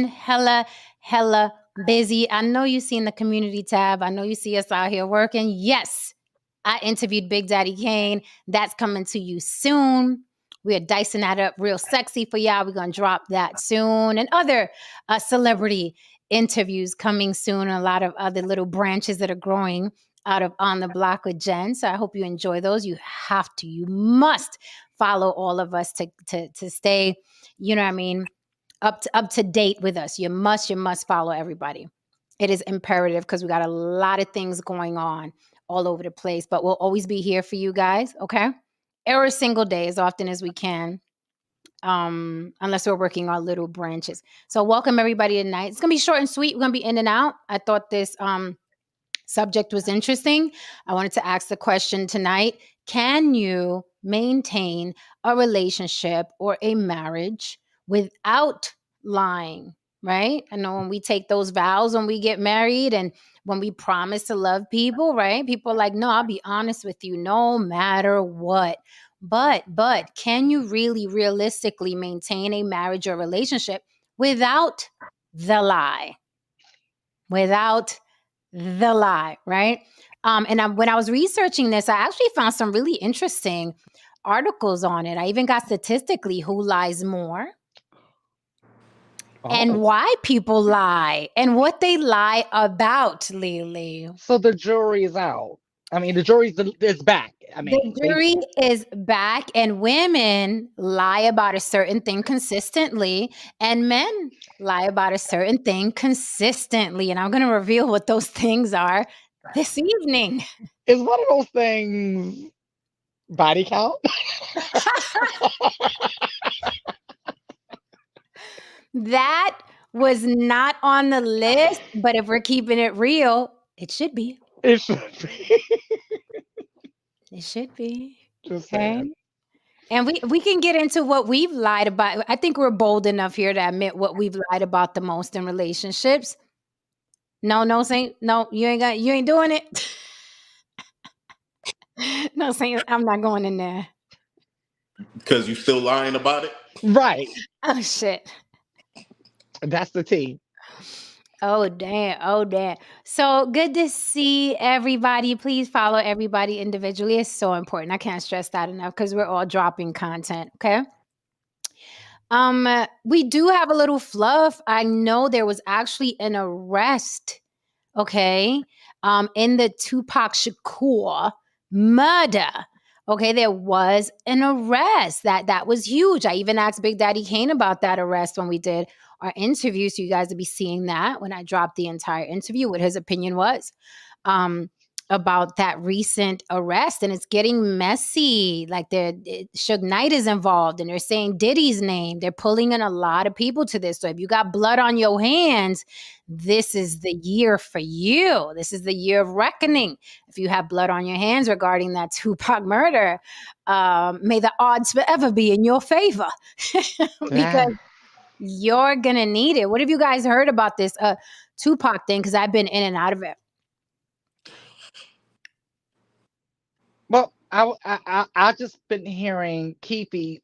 hella, hella busy. I know you seen the community tab. I know you see us out here working. Yes, I interviewed Big Daddy Kane. That's coming to you soon. We are dicing that up real sexy for y'all. We're going to drop that soon. And other celebrity interviews coming soon. And a lot of other little branches that are growing out of On the Block with Jen. So I hope you enjoy those. You have to, you must follow all of us to stay, you know what I mean, up to date with us. You must follow everybody. It is imperative because we got a lot of things going on all over the place, but we'll always be here for you guys, okay? Every single day as often as we can. Unless we're working our little branches. So welcome everybody tonight. It's gonna be short and sweet. We're gonna be in and out. I thought this subject was interesting. I wanted to ask the question tonight: can you maintain a relationship or a marriage without lying? Right? I know when we take those vows when we get married and when we promise to love people, right? People are like, no, I'll be honest with you no matter what. But can you really realistically maintain a marriage or relationship without the lie? Without the lie, right? When I was researching this, I actually found some really interesting articles on it. I even got statistically who lies more and why people lie and what they lie about, Lily. So the jury is out. I mean, the jury is back. I mean, The jury is back, and women lie about a certain thing consistently, and men lie about a certain thing consistently. And I'm going to reveal what those things are this evening. Is one of those things body count? That was not on the list, but if we're keeping it real, it should be. It should be. It should be. Just Okay. saying. And we can get into what we've lied about. I think we're bold enough here to admit what we've lied about the most in relationships. No, Saint. No, you ain't doing it. No, Saint, I'm not going in there. Because you still lying about it? Right. Oh shit. That's the tea. Oh damn. So good to see everybody. Please follow everybody individually. It's so important. I can't stress that enough because we're all dropping content. Okay. We do have a little fluff. I know there was actually an arrest, okay, in the Tupac Shakur murder. Okay, there was an arrest. That was huge. I even asked Big Daddy Kane about that arrest when we did our interview. So you guys will be seeing that when I dropped the entire interview, what his opinion was. About that recent arrest, and it's getting messy. Like Suge Knight is involved, and they're saying Diddy's name. They're pulling in a lot of people to this. So if you got blood on your hands, this is the year for you. This is the year of reckoning. If you have blood on your hands regarding that Tupac murder, may the odds forever be in your favor because you're gonna need it. What have you guys heard about this Tupac thing? Because I've been in and out of it. Well, I just been hearing Keefe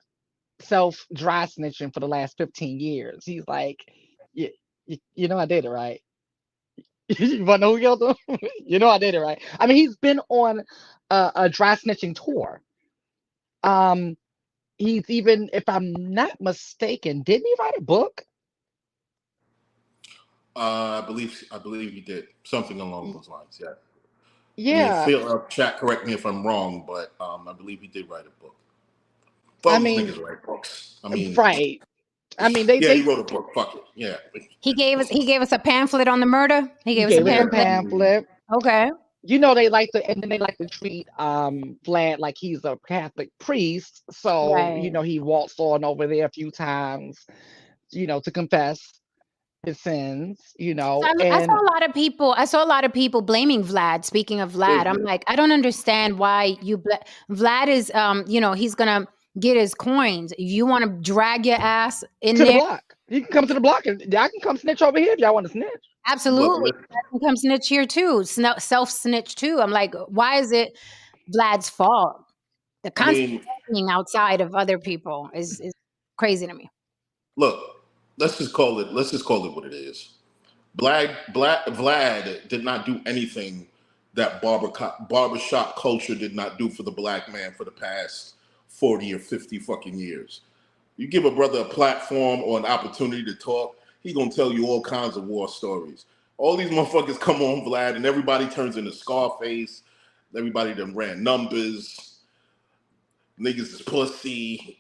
self dry snitching for the last 15 years. He's like, you know I did it, right? You want to know who killed him? You know I did it, right? I mean, he's been on a dry snitching tour. He's even, if I'm not mistaken, didn't he write a book? I believe he did something along those lines. Yeah. Yeah. I mean, chat, correct me if I'm wrong, but I believe he did write a book. Both niggas write books. I mean, right. I mean, he wrote a book. Fuck it. Yeah. He gave us a pamphlet on the murder. He gave us a pamphlet. Okay. You know they like to, and then they like to treat Vlad like he's a Catholic priest. So you know he waltzed on over there a few times, you know, to confess his sins. You know, I saw a lot of people blaming Vlad. Speaking of Vlad, I'm like, I don't understand why Vlad is you know, he's gonna get his coins. You want to drag your ass in to there? the block. You can come to the block, and y'all can come snitch over here if y'all want to snitch. Absolutely, I can come snitch here too. Self snitch too. I'm like, why is it Vlad's fault? The constant outside of other people is crazy to me. Look, let's just call it what it is. Vlad did not do anything that barbershop culture did not do for the black man for the past 40 or 50 fucking years. You give a brother a platform or an opportunity to talk, he gonna tell you all kinds of war stories. All these motherfuckers come on Vlad and everybody turns into Scarface. Everybody done ran numbers. Niggas is pussy.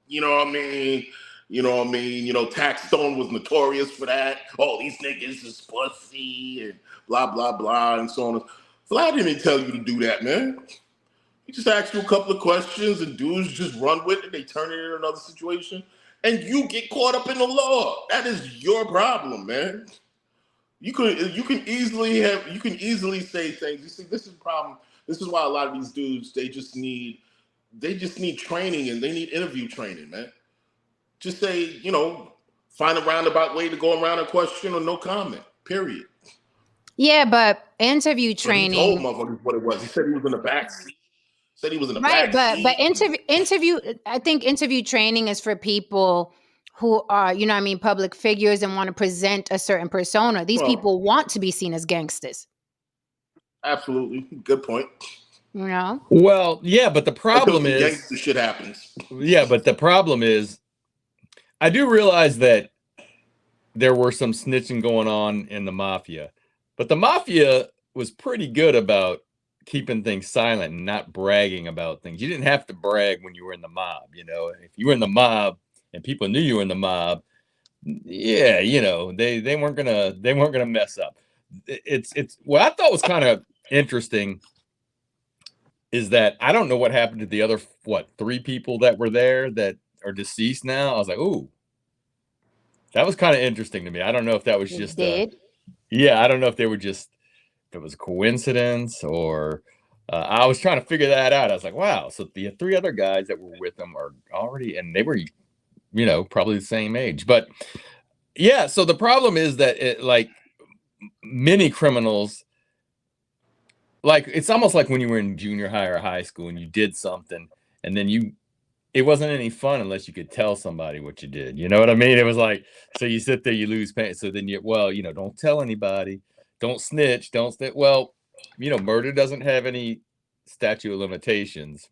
You know what I mean? You know what I mean? You know, Tax Stone was notorious for that. Oh, these niggas is pussy and blah, blah, blah, and so on. Vlad didn't tell you to do that, man. He just asked you a couple of questions and dudes just run with it. They turn it into another situation. And you get caught up in the law. That is your problem, man. You can easily say things. You see, this is the problem. This is why a lot of these dudes, they just need training and they need interview training, man. Just say, you know, find a roundabout way to go around a question or no comment, period. Yeah, but interview training. But he told motherfuckers what it was. He said he was in the back seat. Right, but interview. I think interview training is for people who are, you know what I mean, public figures and want to present a certain persona. These people want to be seen as gangsters. Absolutely. Good point. You know? Well, yeah, but the problem is gangster shit happens. Yeah, but the problem is I do realize that there were some snitching going on in the mafia, but the mafia was pretty good about keeping things silent and not bragging about things. You didn't have to brag when you were in the mob, you know. If you were in the mob and people knew you were in the mob, yeah, you know, they weren't gonna mess up. It's what I thought was kind of interesting is that I don't know what happened to the other 3 people that were there that are deceased now. I was like, ooh, that was kind of interesting to me. I don't know if that was just I don't know if they were just if it was a coincidence or I was trying to figure that out. I was like, wow, so the 3 other guys that were with them are already, and they were, you know, probably the same age. But yeah, so the problem is that like many criminals, like it's almost like when you were in junior high or high school and you did something and then it wasn't any fun unless you could tell somebody what you did. You know what I mean? It was like, so you sit there, you lose pain. So then you know, don't tell anybody, don't snitch, Well, you know, murder doesn't have any statute of limitations.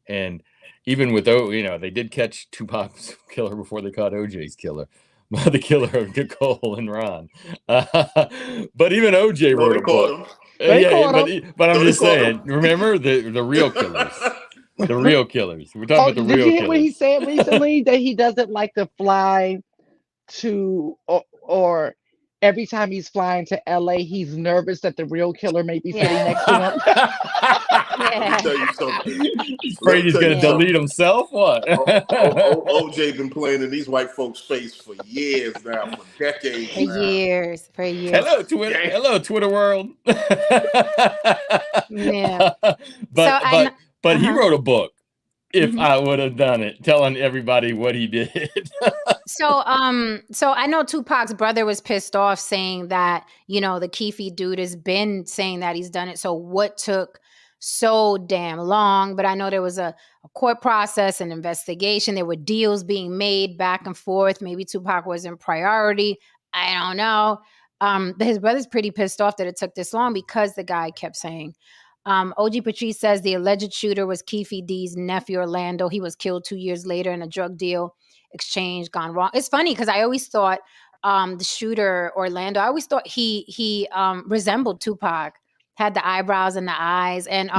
And even with, you know, they did catch Tupac's killer before they caught OJ's killer. The killer of Nicole and Ron. But even OJ wrote a book. But I'm just saying, remember the real killers. The real killers. We're talking about the real killers. Did you hear what he said recently? That he doesn't like to fly to or every time he's flying to LA, he's nervous that the real killer may be sitting next to him. Let me tell you something. He's afraid he's going to delete himself? What? OJ been playing in these white folks' face for years now, for decades For years. Hello, Twitter. Hello, Twitter world. Yeah. But he wrote a book. If I would have done it, telling everybody what he did. So I know Tupac's brother was pissed off saying that, you know, the Keefe dude has been saying that he's done it. So what took so damn long? But I know there was a court process, an investigation. There were deals being made back and forth. Maybe Tupac wasn't priority. I don't know. His brother's pretty pissed off that it took this long because the guy kept saying, OG Patrice says the alleged shooter was Keefe D's nephew, Orlando. He was killed 2 years later in a drug deal exchange gone wrong. It's funny because I always thought the shooter, Orlando, I always thought he resembled Tupac, had the eyebrows and the eyes. And,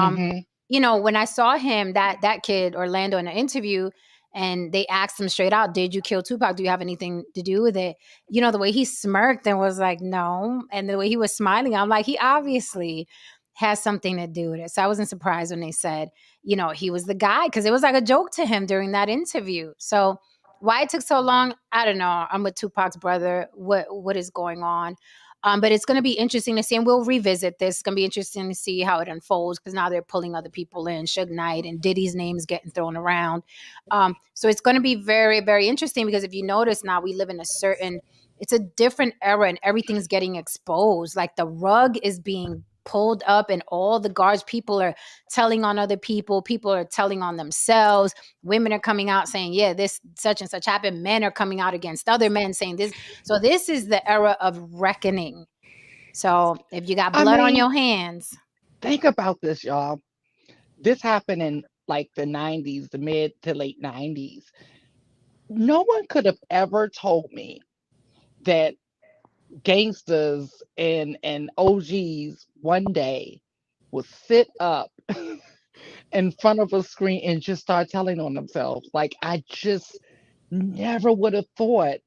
you know, when I saw him, that kid, Orlando, in an interview, and they asked him straight out, did you kill Tupac? Do you have anything to do with it? You know, the way he smirked and was like, no. And the way he was smiling, I'm like, he obviously has something to do with it. So I wasn't surprised when they said, you know, he was the guy, because it was like a joke to him during that interview. So why it took so long, I don't know. I'm with Tupac's brother. What is going on? But it's going to be interesting to see, and we'll revisit this. It's going to be interesting to see how it unfolds, because now they're pulling other people in. Suge Knight and Diddy's names getting thrown around. So it's going to be very, very interesting, because if you notice now, we live in it's a different era and everything's getting exposed. Like the rug is being pulled up and all the guards, people are telling on other people. People are telling on themselves. Women are coming out saying, yeah, this such and such happened. Men are coming out against other men saying this. So this is the era of reckoning. So if you got I blood on mean, your hands, think about this, y'all. This happened in like the 90s, the mid to late 90s. No one could have ever told me that gangsters and OGs one day would sit up in front of a screen and just start telling on themselves. Like I just never would have thought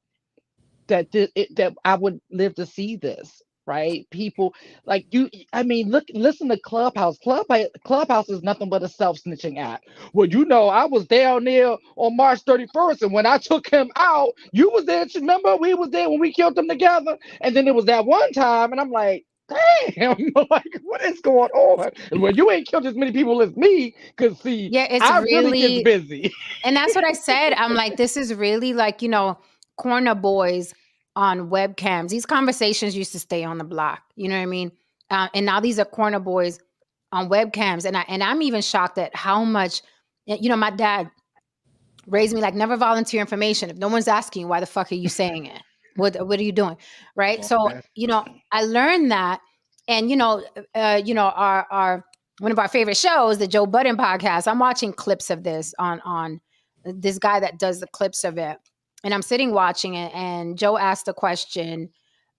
that I would live to see this. Right? People like you. I mean, look, listen to Clubhouse. Clubhouse is nothing but a self-snitching app. Well, I was down there on March 31st, and when I took him out, you was there. Remember, we was there when we killed them together. And then it was that one time, and I'm like, damn, like what is going on? Well, you ain't killed as many people as me, cause see, yeah, it's I really gets really, busy. and that's what I said. I'm like, this is really like, corner boys on webcams. These conversations used to stay on the block. You know what I mean? And now these are corner boys on webcams. And I'm even shocked at how much, my dad raised me like never volunteer information. If no one's asking you, why the fuck are you saying it? What are you doing? Right. So, Okay. I learned that. And, our one of our favorite shows, the Joe Budden podcast, I'm watching clips of this on this guy that does the clips of it. And I'm sitting watching it, and Joe asked a question,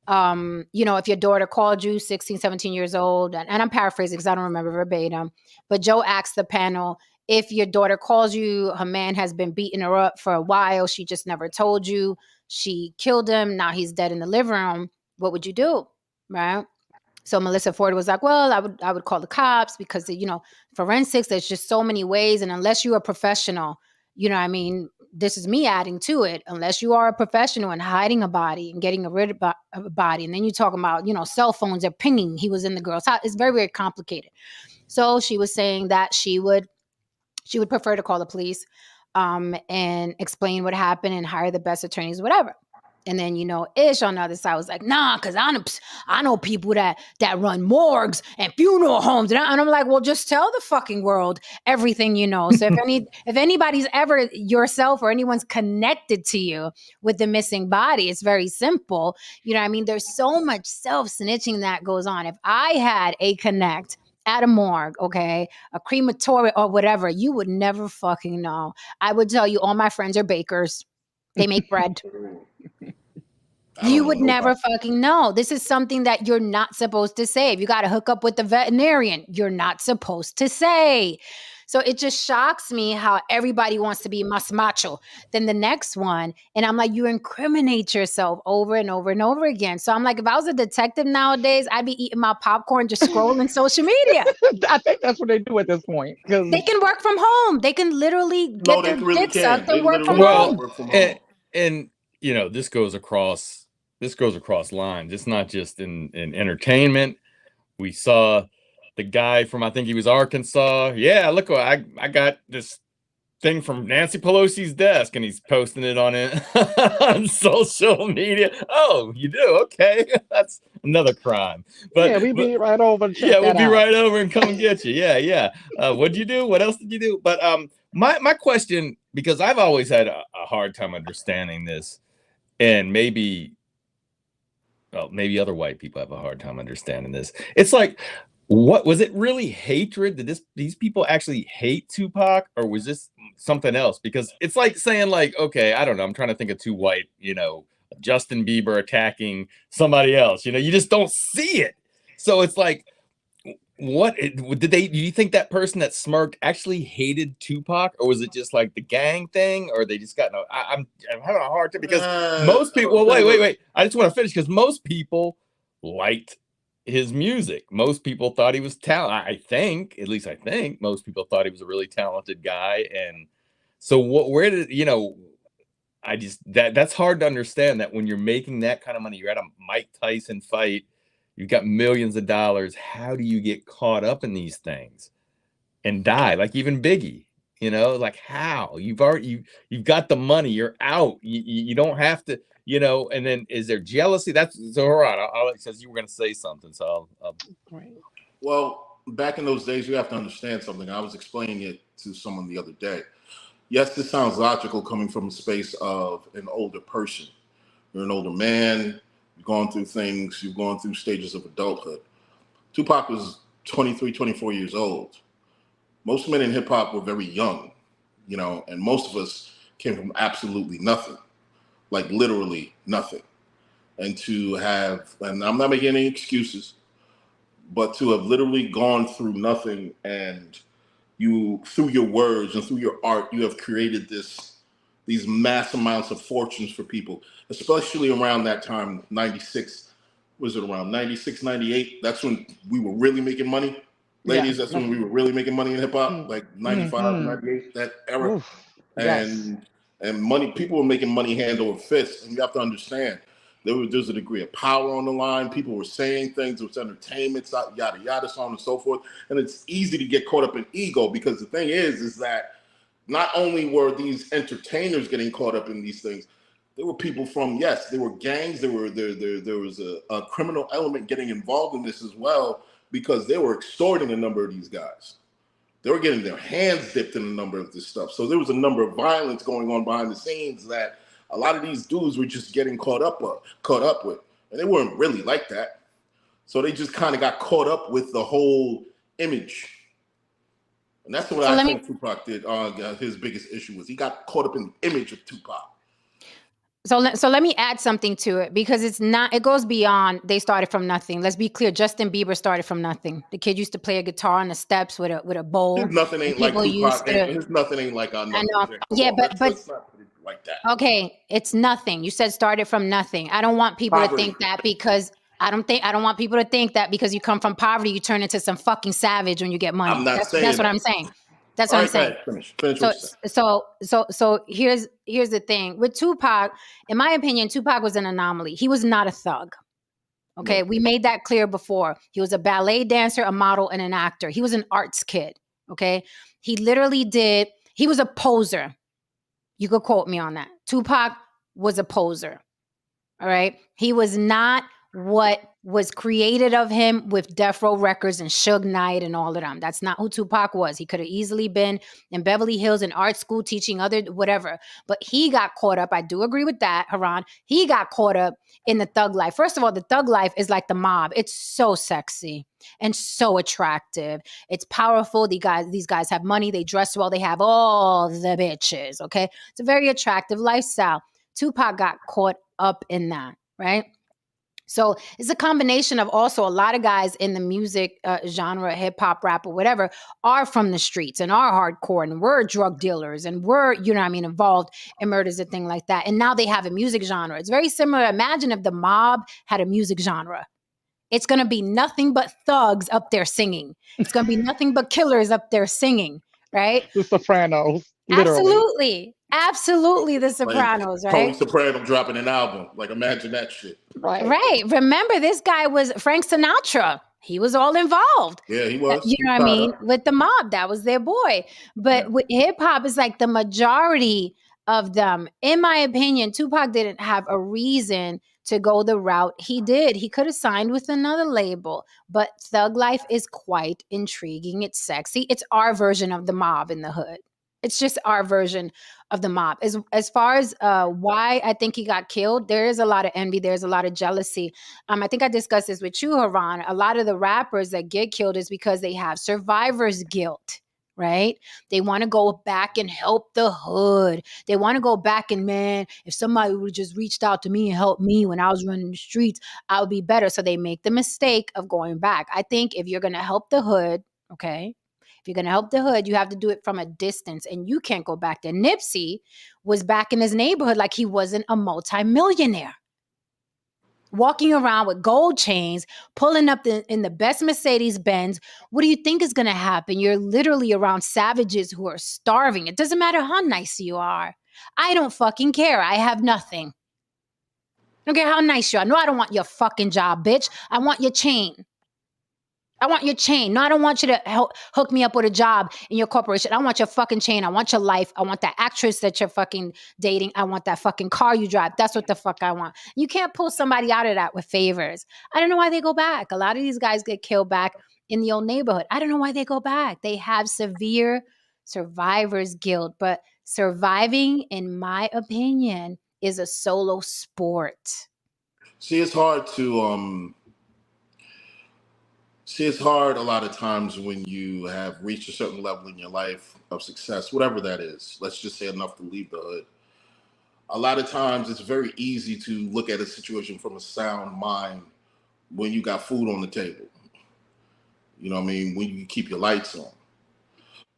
if your daughter called you 16, 17 years old, and I'm paraphrasing because I don't remember verbatim, but Joe asked the panel, if your daughter calls you, her man has been beating her up for a while, she just never told you, she killed him, now he's dead in the living room, what would you do? Right? So Melissa Ford was like, well, I would call the cops because, forensics, there's just so many ways. And unless you're a professional, what I mean, this is me adding to it. Unless you are a professional in hiding a body and getting rid of a body. And then you're talking about, cell phones are pinging. He was in the girl's house. It's very, very complicated. So she was saying that she would prefer to call the police and explain what happened and hire the best attorneys, whatever. And then, Ish on the other side was like, nah, because I know people that run morgues and funeral homes. And I'm like, well, just tell the fucking world everything you know. So if anybody's ever, yourself or anyone's connected to you with the missing body, it's very simple. You know what I mean? There's so much self-snitching that goes on. If I had a connect at a morgue, okay, a crematory or whatever, you would never fucking know. I would tell you all my friends are bakers. They make bread. I You don't know would never nobody. fucking know. This is something that you're not supposed to say. If you got to hook up with the veterinarian, you're not supposed to say. So it just shocks me how everybody wants to be más macho than the next one. And I'm like, you incriminate yourself over and over and over again. So I'm like, if I was a detective nowadays, I'd be eating my popcorn, just scrolling social media. I think that's what they do at this point. They Because can work from home. They can literally No, get they their really dick sucked can. They and work from literally can home. Well, work from and, home. and this goes across lines. It's not just in entertainment. We saw the guy from, I think he was Arkansas. Yeah, look, I got this thing from Nancy Pelosi's desk, and he's posting it on it on social media. Oh, you do? Okay, that's another crime. yeah, we be right over to check Yeah, we'll that be out. right over and come and get you. Yeah. What'd you do? What else did you do? But my question, because I've always had a hard time understanding this, and maybe other white people have a hard time understanding this. It's like, what was it really hatred? Did these people actually hate Tupac, or was this something else? Because it's like saying, like, okay, I don't know, I'm trying to think of two white, Justin Bieber attacking somebody else. You just don't see it. So it's like, do you think that person that smirked actually hated Tupac, or was it just like the gang thing, or they just got no? I'm having a hard time because most people. Well, wait. I just want to finish because most people liked his music. Most people thought he was talented. At least I think most people thought he was a really talented guy. And so where did I just that's hard to understand, that when you're making that kind of money, you're at a Mike Tyson fight, you've got millions of dollars. How do you get caught up in these things and die? Like even Biggie, like how you've got the money, you're out. You don't have to, and then is there jealousy? That's so all right. Alex says you were going to say something. So I'll Right. Well, back in those days, you have to understand something. I was explaining it to someone the other day. Yes, this sounds logical coming from a space of an older person. You're an older man, you've gone through things, you've gone through stages of adulthood. Tupac was 23, 24 years old. Most men in hip hop were very young, and most of us came from absolutely nothing, like literally nothing. And to have, and I'm not making any excuses, but to have literally gone through nothing, and you, through your words and through your art, you have created these mass amounts of fortunes for people, especially around that time, 96, was it around 96, 98? That's when we were really making money. Yeah. Ladies, that's when we were really making money in hip hop, like 95, Mm-hmm. 98, that era. Oof. Yes. And money, people were making money hand over fist. And you have to understand, there's a degree of power on the line. People were saying things, it was entertainment, yada, yada, so on and so forth. And it's easy to get caught up in ego, because the thing is that not only were these entertainers getting caught up in these things, there were people from, yes, there were gangs, there was a criminal element getting involved in this as well, because they were extorting a number of these guys. They were getting their hands dipped in a number of this stuff. So there was a number of violence going on behind the scenes that a lot of these dudes were just getting caught up with. And they weren't really like that. So they just kind of got caught up with the whole image. And that's what I think Tupac did. His biggest issue was he got caught up in the image of Tupac. So let me add something to it, because it goes beyond they started from nothing. Let's be clear. Justin Bieber started from nothing. The kid used to play a guitar on the steps with a bowl. His nothing ain't like Tupac. His nothing ain't like our nothing. I know. Yeah, but let's not put it like that. Okay, it's nothing. You said started from nothing. I don't want people to think that, because I don't want people to think that because you come from poverty, you turn into some fucking savage when you get money. I'm not saying that's what I'm saying. That's what I'm saying. Finish so here's the thing with Tupac. In my opinion, Tupac was an anomaly. He was not a thug. Okay, we made that clear before. He was a ballet dancer, a model, and an actor. He was an arts kid. Okay, he was a poser. You could quote me on that. Tupac was a poser. All right, he was not what was created of him with Death Row Records and Suge Knight and all of them. That's not who Tupac was. He could have easily been in Beverly Hills in art school teaching other whatever. But he got caught up. I do agree with that, Haran. He got caught up in the thug life. First of all, the thug life is like the mob. It's so sexy and so attractive. It's powerful. These guys have money. They dress well. They have all the bitches. Okay. It's a very attractive lifestyle. Tupac got caught up in that, right? So it's a combination of also a lot of guys in the music genre, hip hop, rap, or whatever, are from the streets and are hardcore and were drug dealers and were, involved in murders and things like that. And now they have a music genre. It's very similar. Imagine if the mob had a music genre. It's going to be nothing but thugs up there singing. It's going to be nothing but killers up there singing, right? The Sopranos. Literally. Absolutely, The Sopranos, like, right? Tony Soprano dropping an album. Like, imagine that shit. Right. Remember, this guy was Frank Sinatra. He was all involved. Yeah, he was. You know what I mean? With the mob, that was their boy. But with hip hop, it's like the majority of them. In my opinion, Tupac didn't have a reason to go the route he did. He could have signed with another label, but thug life is quite intriguing. It's sexy. It's our version of the mob in the hood. It's just our version of the mob. As far as why I think he got killed, there is a lot of envy. There's a lot of jealousy. I think I discussed this with you, Haran. A lot of the rappers that get killed is because they have survivor's guilt, right? They want to go back and help the hood. They want to go back and, man, if somebody would have just reached out to me and helped me when I was running the streets, I would be better. So they make the mistake of going back. I think if you're going to help the hood, okay, if you're going to help the hood, you have to do it from a distance, and you can't go back there. Nipsey was back in his neighborhood like he wasn't a multimillionaire, walking around with gold chains, pulling up in the best Mercedes Benz. What do you think is going to happen? You're literally around savages who are starving. It doesn't matter how nice you are. I don't fucking care. I have nothing. I don't care how nice you are. No, I don't want your fucking job, bitch. I want your chain. I want your chain. No, I don't want you to hook me up with a job in your corporation. I want your fucking chain. I want your life. I want that actress that you're fucking dating. I want that fucking car you drive. That's what the fuck I want. You can't pull somebody out of that with favors. I don't know why they go back. A lot of these guys get killed back in the old neighborhood. I don't know why they go back. They have severe survivor's guilt, but surviving, in my opinion, is a solo sport. See, it's hard to see, it's hard a lot of times when you have reached a certain level in your life of success, whatever that is. Let's just say enough to leave the hood. A lot of times it's very easy to look at a situation from a sound mind when you got food on the table. You know what I mean? When you keep your lights on.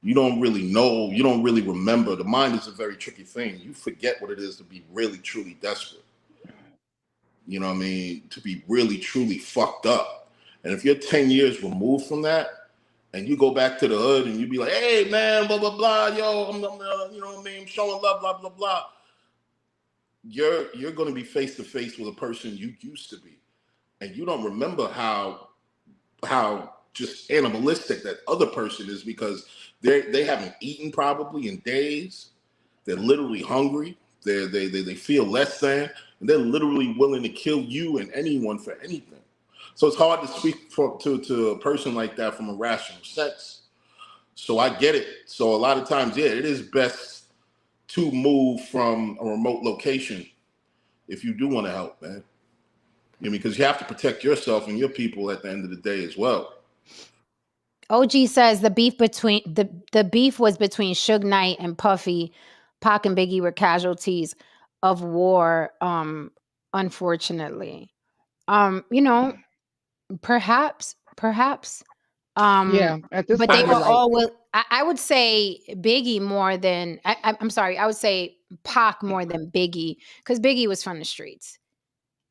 You don't really know, you don't really remember. The mind is a very tricky thing. You forget what it is to be really, truly desperate. You know what I mean? To be really, truly fucked up. And if you're 10 years removed from that, and you go back to the hood and you be like, hey, man, blah, blah, blah, yo, I'm you know what I mean? Showing love, blah, blah, blah. You're going to be face to face with a person you used to be. And you don't remember how just animalistic that other person is, because they haven't eaten probably in days. They're literally hungry. They feel less than, and they're literally willing to kill you and anyone for anything. So it's hard to speak to a person like that from a rational sense. So I get it. So a lot of times, yeah, it is best to move from a remote location if you do want to help, man. You know, because you have to protect yourself and your people at the end of the day as well. OG says the beef was between Suge Knight and Puffy. Pac and Biggie were casualties of war, unfortunately. You know, perhaps. Yeah, at this But they point, were like, all I would say Biggie more than I'm sorry, I would say Pac more than Biggie, because Biggie was from the streets.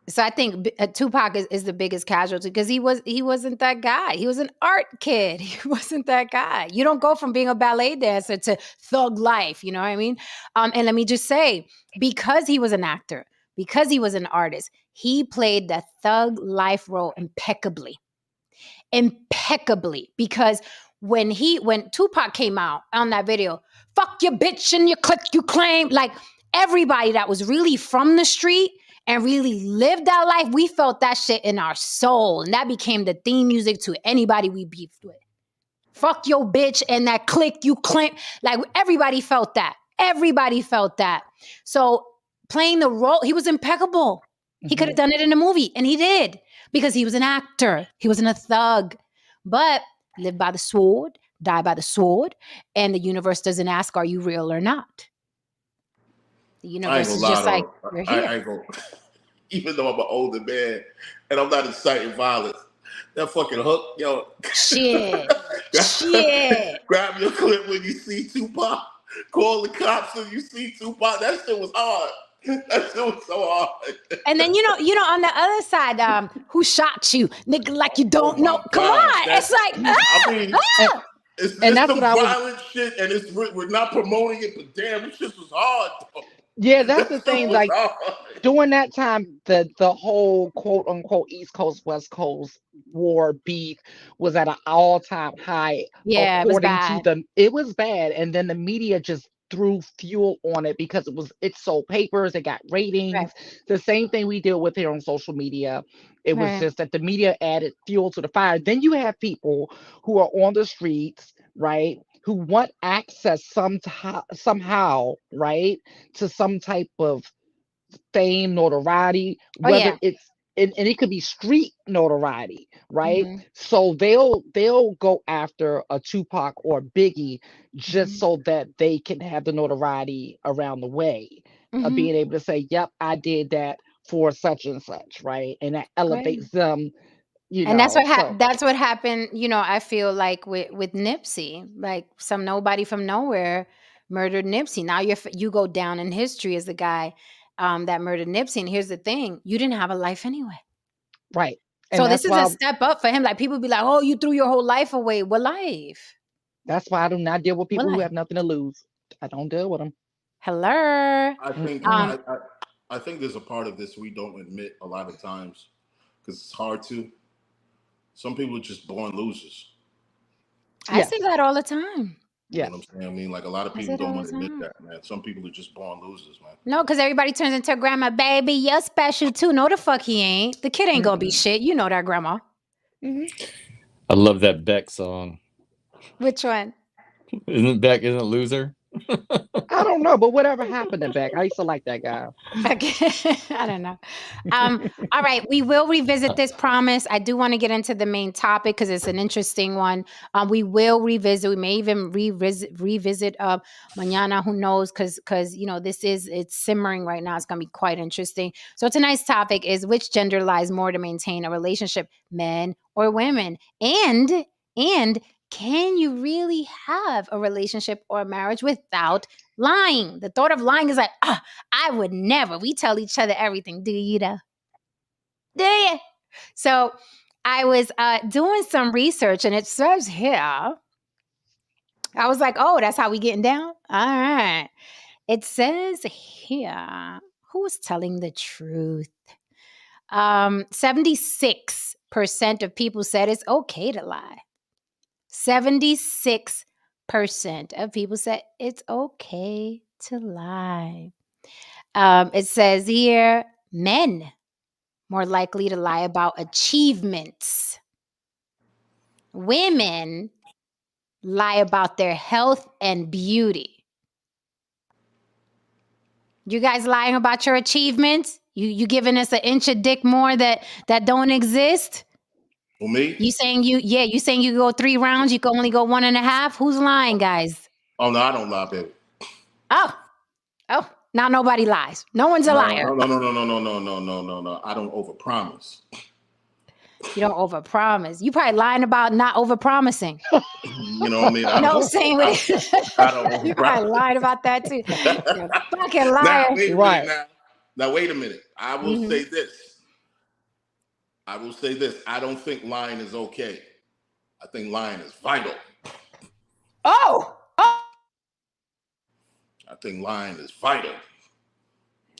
So I think Tupac is the biggest casualty, because he wasn't that guy. He was an art kid. He wasn't that guy. You don't go from being a ballet dancer to thug life. You know what I mean? And let me just say, because he was an actor, because he was an artist, he played the thug life role impeccably. Because when Tupac came out on that video, fuck your bitch and your click you claim, like everybody that was really from the street and really lived that life, we felt that shit in our soul, and that became the theme music to anybody we beefed with. Fuck your bitch and that click you claim, like everybody felt that. So playing the role, he was impeccable. He could have done it in a movie, and he did, because he was an actor. He wasn't a thug. But live by the sword, die by the sword, and the universe doesn't ask, are you real or not? The universe is just like, you're here. I ain't gonna, even though I'm an older man and I'm not inciting violence, that fucking hook, yo. Shit. Grab your clip when you see Tupac. Call the cops when you see Tupac. That shit was hard. That shit was so hard. And then, you know, on the other side, who shot you? Nigga, like you don't know. Come on. It's like, it's that's some what I was. violent shit, and we're not promoting it, but damn, this shit was hard, though. Yeah, that's the thing. Like, during that time, the whole quote unquote East Coast West Coast war beef was at an all-time high. Yeah, according to them, it was bad, and then the media just threw fuel on it because it sold papers, it got ratings. Right. The same thing we deal with here on social media. It was just that the media added fuel to the fire. Then you have people who are on the streets, right, who want access somehow, right, to some type of fame, notoriety, whether it's and it could be street notoriety, right? So they'll go after a Tupac or Biggie just so that they can have the notoriety around the way of being able to say, yep, I did that for such and such, right? And that elevates them. And that's what happened, you know, I feel like with Nipsey, like some nobody from nowhere murdered Nipsey. Now you go down in history as the guy that murdered Nipsey. And here's the thing, you didn't have a life anyway. Right. And so this is a step up for him. Like, people be like, oh, you threw your whole life away. What life? That's why I do not deal with people who have nothing to lose. I don't deal with them. Hello. I think there's a part of this we don't admit a lot of times because it's hard to. Some people are just born losers. I say that all the time. You know what I'm saying? I mean, like, a lot of people don't want to admit that, man. Some people are just born losers, man. No, because everybody turns into a grandma. Baby, you're special too. No, the fuck he ain't. The kid ain't gonna be shit. You know that, grandma. I love that Beck song. Which one? Isn't it Loser? I don't know, but whatever happened to Beck, I used to like that guy. Okay. I don't know. All right, we will revisit this, promise. I do want to get into the main topic because it's an interesting one. We will revisit. We may even revisit mañana. Who knows? Because it's simmering right now. It's gonna be quite interesting. So tonight's topic is which gender lies more to maintain a relationship, men or women, and can you really have a relationship or a marriage without lying? The thought of lying is like, I would never. We tell each other everything. Do you though? Do you? So I was doing some research and it says here, I was like, oh, that's how we getting down? All right. It says here, who's telling the truth? 76% of people said it's okay to lie. 76% of people said it's okay to lie. It says here, men more likely to lie about achievements. Women lie about their health and beauty. You guys lying about your achievements? You giving us an inch of dick more that don't exist? For me? You saying you go 3 rounds, you can only go 1.5? Who's lying, guys? Oh no, I don't lie, baby. Oh, now nobody lies. No one's a liar. No. I don't overpromise. You don't overpromise. You probably lying about not overpromising. You know what I mean? No, same with it. I don't overpromise. You probably lied about that too. You're a fucking liar. Now, wait a minute. I will say this. I don't think lying is okay. I think lying is vital. Oh. I think lying is vital.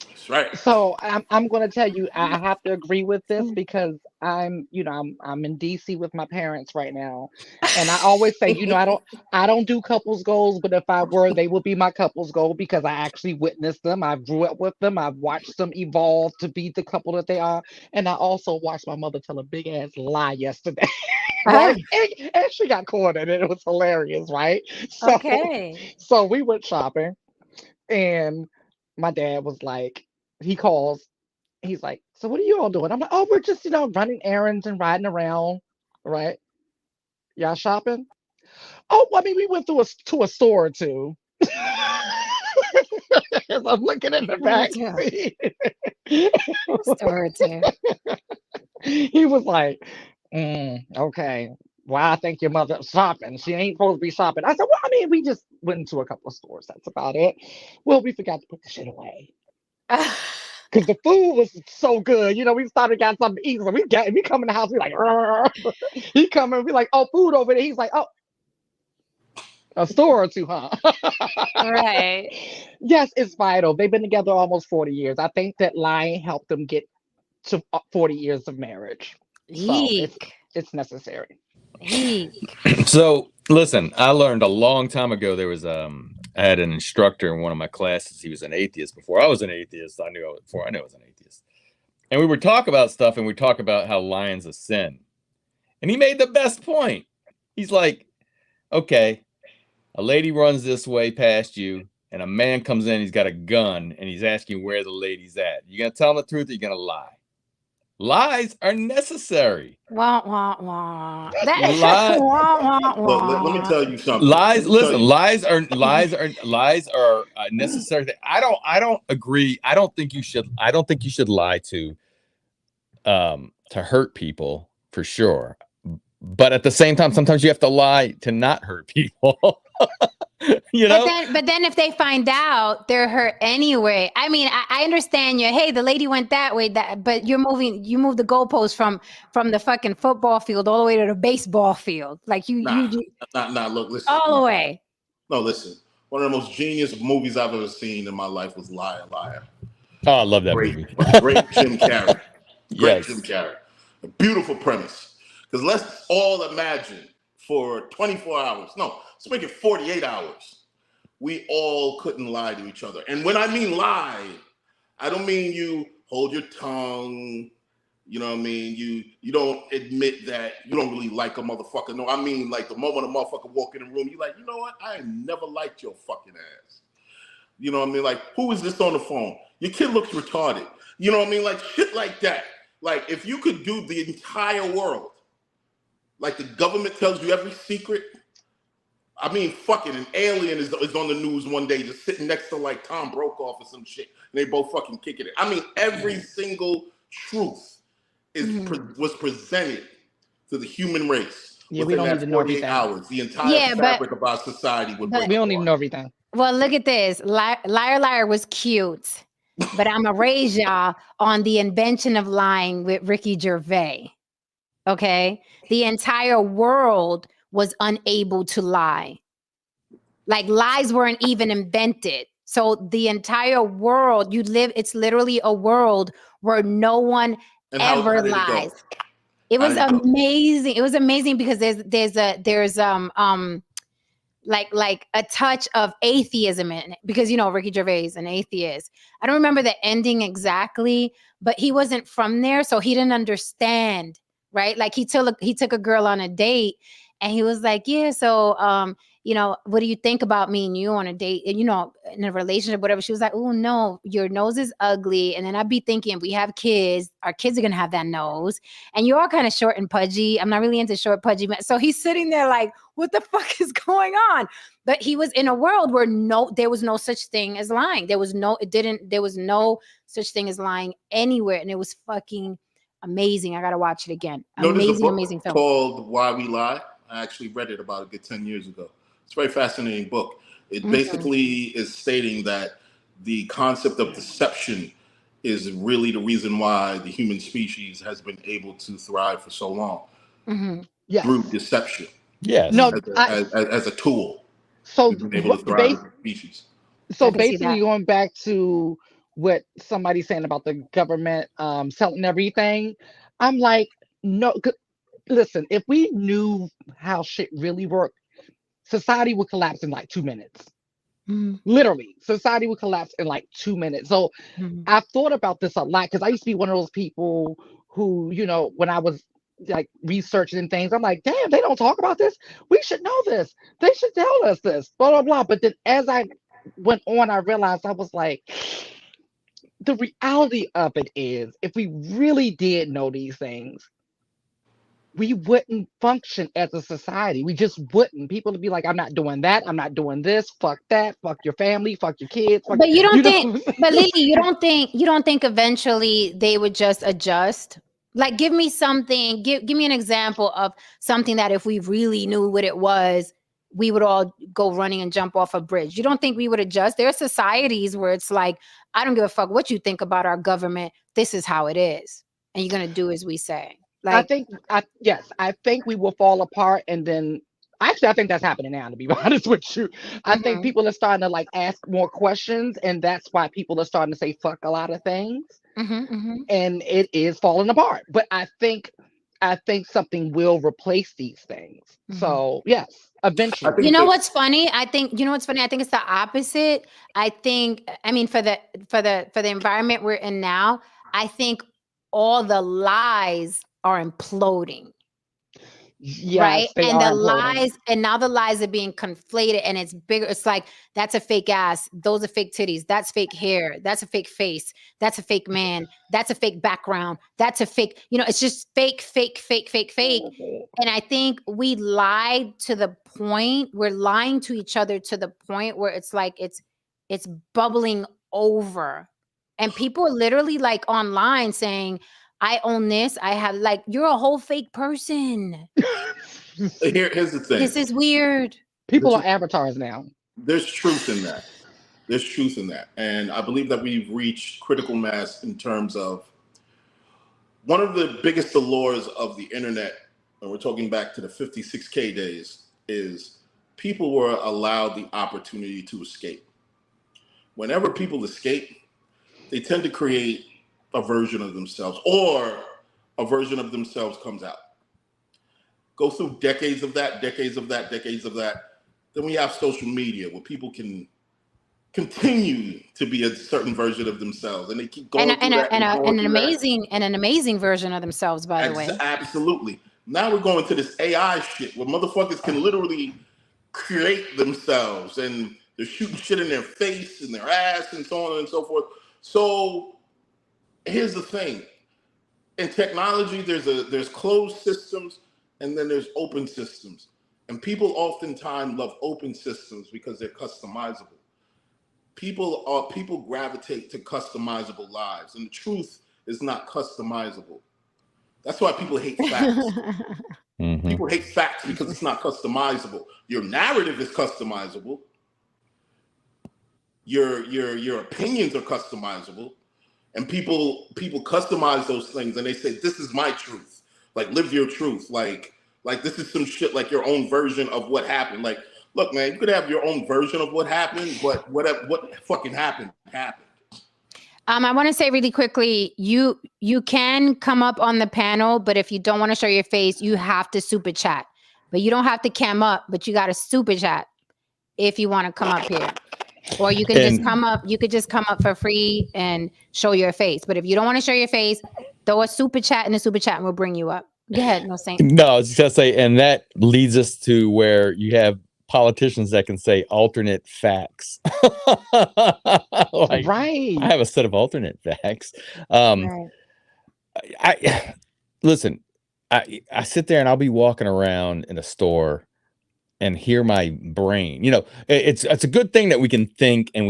That's right. So I'm going to tell you, I have to agree with this because I'm in DC with my parents right now, and I always say, I don't do couples goals, but if I were, they would be my couples goal because I actually witnessed them. I grew up with them. I've watched them evolve to be the couple that they are, and I also watched my mother tell a big ass lie yesterday. Right, and she got caught in it. It was hilarious, right? So we went shopping, and my dad was like, he calls, he's like, so what are you all doing? I'm like, oh, we're just, running errands and riding around, right? Y'all shopping? Oh, well, I mean, we went to a store or two. As I'm looking in the back seat. Store or two. He was like, okay. Well, I think your mother's shopping. She ain't supposed to be shopping. I said, well, I mean, we just went into a couple of stores. That's about it. Well, we forgot to put the shit away. Because the food was so good. We started got something to eat. So we come in the house, we like, he come in, we like, oh, food over there. He's like, oh, a store or two, huh? Right. Yes, it's vital. They've been together almost 40 years. I think that lying helped them get to 40 years of marriage. So it's necessary. So listen, I learned a long time ago. There was I had an instructor in one of my classes. He was an atheist. Before I was an atheist, I knew I was an atheist. And we would talk about stuff, and we talk about how lying's a sin. And he made the best point. He's like, okay, a lady runs this way past you, and a man comes in, he's got a gun, and he's asking where the lady's at. You gonna tell him the truth, or you gonna lie? Lies are necessary. Wah, wah, wah. Wah, wah, wah. Let me tell you something. Lies are necessary. I don't agree. I don't think you should lie to hurt people, for sure. But at the same time, sometimes you have to lie to not hurt people. But then if they find out, they're hurt anyway. I mean, I understand hey, the lady went that way, but you move the goalpost from the fucking football field all the way to the baseball field. Like look, listen. All the way. No, listen. One of the most genius movies I've ever seen in my life was Liar, Liar. Oh, I love that movie. Great Jim Carrey. Yes. Jim Carrey. A beautiful premise. Because let's all imagine for 24 hours. No, let's make it 48 hours. We all couldn't lie to each other. And when I mean lie, I don't mean you hold your tongue, You know what I mean? You don't admit that you don't really like a motherfucker. No, I mean like the moment a motherfucker walk in the room, you like, you know what? I ain't never liked your fucking ass. You know what I mean? Like, who is this on the phone? Your kid looks retarded. You know what I mean? Like shit like that. Like if you could do the entire world, like the government tells you every secret. I mean, fucking an alien is on the news one day just sitting next to like Tom Brokaw or some shit. And they both fucking kicking it. I mean, every single truth was presented to the human race Yeah, we within don't need that to know 48 everything. hours. The entire Yeah, fabric of our society would break We don't need to apart. know everything. well, look at this. Liar Liar was cute, but I'm going to raise y'all on the invention of lying with Ricky Gervais. Okay? The entire world was unable to lie. Like lies weren't even invented. So the entire world, it's literally a world where no one And ever how did it lies. go? It How was did it go? amazing. It was amazing because there's like a touch of atheism in it, because Ricky Gervais is an atheist. I don't remember the ending exactly, but he wasn't from there, so he didn't understand, right? Like he took a girl on a date, and he was like, yeah, so what do you think about me and you on a date, and in a relationship, whatever. She was like, oh no, your nose is ugly. And then I'd be thinking, if we have kids, our kids are gonna have that nose, and you're all kind of short and pudgy. I'm not really into short pudgy men. So he's sitting there like, what the fuck is going on? But he was in a world where there was no such thing as lying. There was no such thing as lying anywhere. And it was fucking amazing. I got to watch it again. You know, there's a Amazing, book amazing film. called Why We Lie. I actually read it about a good 10 years ago. It's a very fascinating book. It basically is stating that the concept of deception is really the reason why the human species has been able to thrive for so long. Yes. Through deception. Yes. No, as a tool. so We've been able to thrive as a species. So I can see basically, that. going back to what somebody's saying about the government selling everything, I'm like, no. Listen, if we knew how shit really worked, society would collapse in like 2 minutes. Literally, society would collapse in like 2 minutes. So I've thought about this a lot because I used to be one of those people who, when I was like researching things, I'm like, damn, they don't talk about this. We should know this. They should tell us this. Blah blah blah. But then as I went on, I realized I was like, the reality of it is, if we really did know these things, we wouldn't function as a society. We just wouldn't. People would be like, I'm not doing that. I'm not doing this. Fuck that. Fuck your family. Fuck your kids. Fuck, But you don't think, know? but Lily, you don't think eventually they would just adjust? Like, give me something, give me an example of something that if we really knew what it was, we would all go running and jump off a bridge. You don't think we would adjust? There are societies where it's like, I don't give a fuck what you think about our government. This is how it is. And you're going to do as we say. Like, I think we will fall apart, and then actually I think that's happening now, to be honest with you. I think people are starting to like ask more questions, and that's why people are starting to say fuck a lot of things. And it is falling apart. But I think something will replace these things. So yes, eventually. you know what's funny? I think it's the opposite. I mean, for the environment we're in now, I think all the lies are imploding. Yes, Right. they And are imploding. now the lies are being conflated, and it's bigger. It's like, that's a fake ass. Those are fake titties. That's fake hair. That's a fake face. That's a fake man. That's a fake background. That's a fake, it's just fake, fake, fake, fake, fake. And I think we're lying to each other to the point where it's like, it's bubbling over. And people are literally like online saying, I own this. I have, like, you're a whole fake person. Here's the thing. This is weird. People are avatars now. There's truth in that. And I believe that we've reached critical mass in terms of one of the biggest allures of the internet, and we're talking back to the 56K days, is people were allowed the opportunity to escape. Whenever people escape, they tend to create a version of themselves, or a version of themselves comes out. Go through decades of that. Then we have social media where people can continue to be a certain version of themselves, and they keep going and through that and going through that. an amazing version of themselves, by the way. Absolutely. Now we're going to this AI shit where motherfuckers can literally create themselves, and they're shooting shit in their face and their ass and so on and so forth. So here's the thing. In technology, there's closed systems and then there's open systems. And people oftentimes love open systems because they're customizable. People gravitate to customizable lives, and the truth is not customizable. That's why people hate facts. Mm-hmm. People hate facts because it's not customizable. Your narrative is customizable. Your opinions are customizable, and people customize those things, and they say, "This is my truth." Like, live your truth. Like this is some shit. Like your own version of what happened. Like, look, man, you could have your own version of what happened, but what fucking happened happened. I want to say really quickly, you can come up on the panel, but if you don't want to show your face, you have to super chat. But you don't have to cam up, but you got to super chat if you want to come up here. Or you can just come up. You could just come up for free and show your face. But if you don't want to show your face, throw a super chat in the super chat and we'll bring you up. Go ahead, no Saint. No, I was just gonna say, and that leads us to where you have politicians that can say alternate facts. Like, Right. I have a set of alternate facts. Right. I listen. I sit there and I'll be walking around in a store and hear my brain. You know, it's a good thing that we can think, and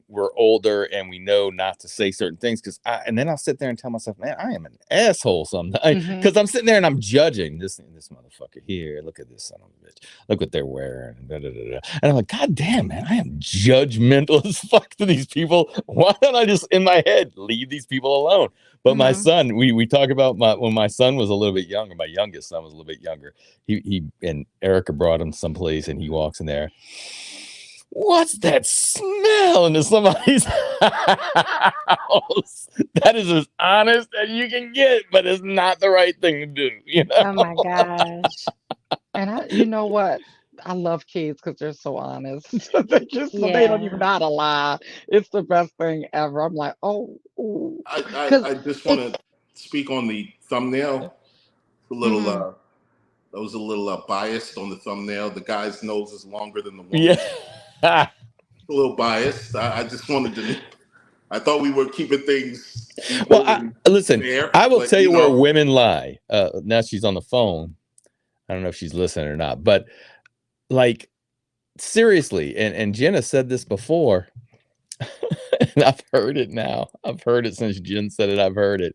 we're older and we know not to say certain things, and then I'll sit there and tell myself, man, I am an asshole sometimes, because I'm sitting there and I'm judging this motherfucker here. Look at this son of a bitch. Look what they're wearing. Da, da, da, da. And I'm like, God damn, man, I am judgmental as fuck to these people. Why don't I just in my head leave these people alone? But my son, we talk about when my son was a little bit younger, my youngest son was a little bit younger. He and Erica brought him someplace, and he walks in there. What's that smell into somebody's house? That is as honest as you can get, but it's not the right thing to do. You know? Oh my gosh. And you know what? I love kids because they're so honest. They don't even know how to lie. It's the best thing ever. I'm like, oh. I just want to speak on the thumbnail. A little, that was a little biased on the thumbnail. The guy's nose is longer than the woman. Yeah. A little biased. I just wanted to. I thought we were keeping things. Well, listen. Fair, I will tell you where women lie. Now she's on the phone. I don't know if she's listening or not, but like, seriously, and Jenna said this before, and I've heard it now. I've heard it since Jen said it. I've heard it.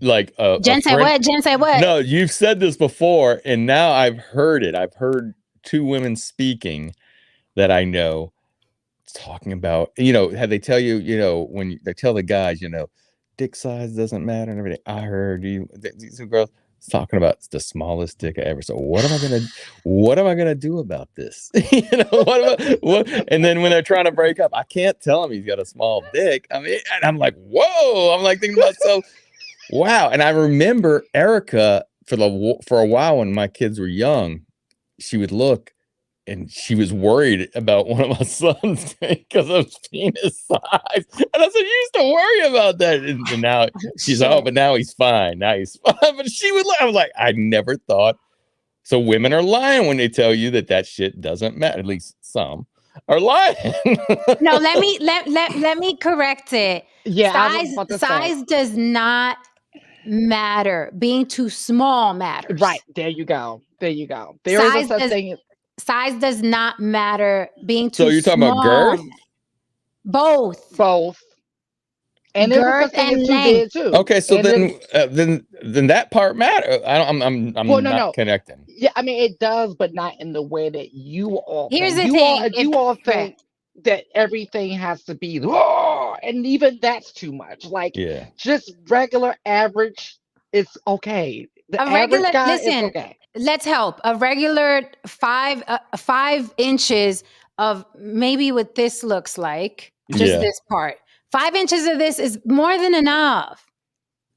Like Jen said what? Jen said what? No, you've said this before, and now I've heard it. I've heard two women speaking that I know talking about, how they tell you, when they tell the guys, dick size doesn't matter and everything. I heard these girls talking about the smallest dick I ever saw. What am I gonna do about this? What? And then when they're trying to break up, I can't tell him he's got a small dick. I mean, and I'm like, whoa! I'm like thinking about myself, wow. And I remember Erica for a while when my kids were young, she would look and she was worried about one of my sons because of his penis size. And I said, you used to worry about that. And now she's like, oh, but now he's fine. Now he's fine. But she would, I was like, I never thought. So women are lying when they tell you that shit doesn't matter. At least some are lying. No, let me correct it. Yeah, size does not matter. Being too small matters. Right. There you go. There is a thing. Size does not matter. Being too small. So you're talking about girth? Both. And girth and length too. Okay, so then that part matters. I'm not connecting. Yeah, I mean it does, but not in the way that you all. Here's the thing: you all think that everything has to be, and even that's too much. Like, just regular average, it's okay. The average guy is okay. Let's help. A regular 5 inches of maybe what this looks like, just this part. 5 inches of this is more than enough.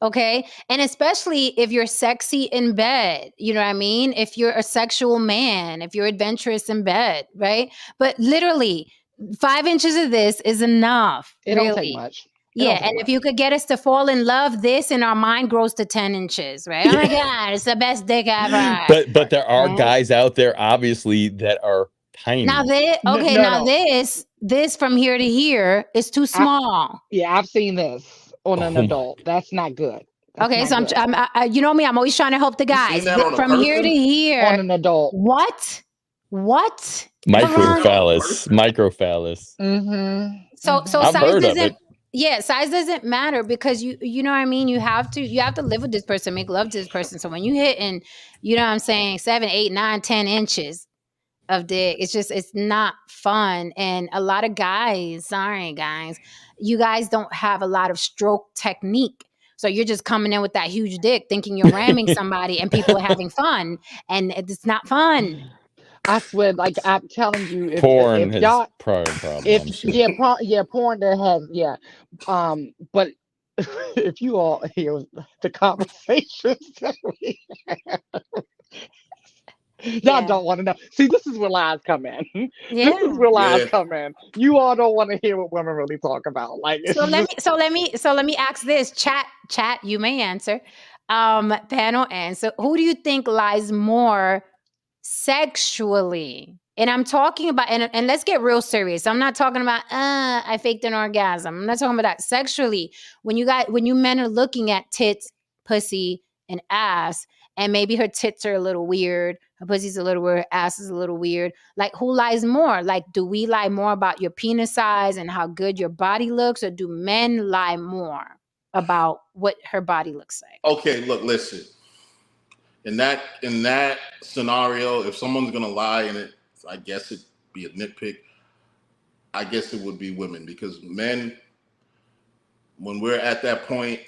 Okay. And especially if you're sexy in bed, you know what I mean? If you're a sexual man, if you're adventurous in bed, right? But literally 5 inches of this is enough. It really. don't take much. Yeah, and if you could get us to fall in love, this and our mind grows to 10 inches, right? Oh my God, it's the best dick ever. But there are guys out there, obviously, that are tiny. Now this from here to here is too small. I've seen this on an adult. That's not good. Okay, so I'm you know me, I'm always trying to help the guys. From here to here on an adult. What? Microphallus. Mm-hmm. So I've size heard of doesn't. it. Yeah, size doesn't matter because you know what I mean. You have to live with this person, make love to this person. So when you hit and you know what I'm saying 7, 8, 9, 10 inches of dick, it's not fun. And a lot of guys, sorry guys, you guys don't have a lot of stroke technique. So you're just coming in with that huge dick, thinking you're ramming somebody, and people are having fun, and it's not fun. I swear, like I'm telling you, if Porn y'all, has problems. porn that has, but if you all hear the conversations that we have, y'all don't want to know. See, this is where lies come in. Yeah. This is where lies come in. You all don't want to hear what women really talk about. Like, so let me ask this. Chat, you may answer. Panel answer. Who do you think lies more sexually? And I'm talking about, and let's get real serious. I'm not talking about, I faked an orgasm. I'm not talking about that. Sexually, when you men are looking at tits, pussy, and ass, and maybe her tits are a little weird, her pussy's a little weird, ass is a little weird. Like, who lies more? Like, do we lie more about your penis size and how good your body looks, or do men lie more about what her body looks like? Okay, look, listen. In that scenario, if someone's gonna lie, and it, I guess it'd be a nitpick. I guess it would be women, because men, when we're at that point,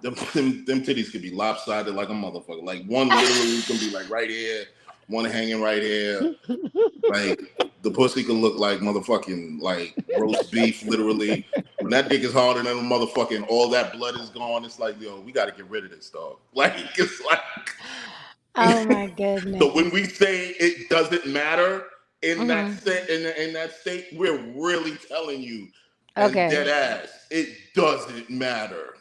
them titties could be lopsided like a motherfucker. Like one literally can be like right here, one hanging right here. Like the pussy could look like motherfucking like roast beef, literally. When that dick is harder than a motherfucking, all that blood is gone. It's like, yo, we got to get rid of this dog. Like, it's like. Oh my goodness. So when we say it doesn't matter in that state, we're really telling you, dead ass, it doesn't matter.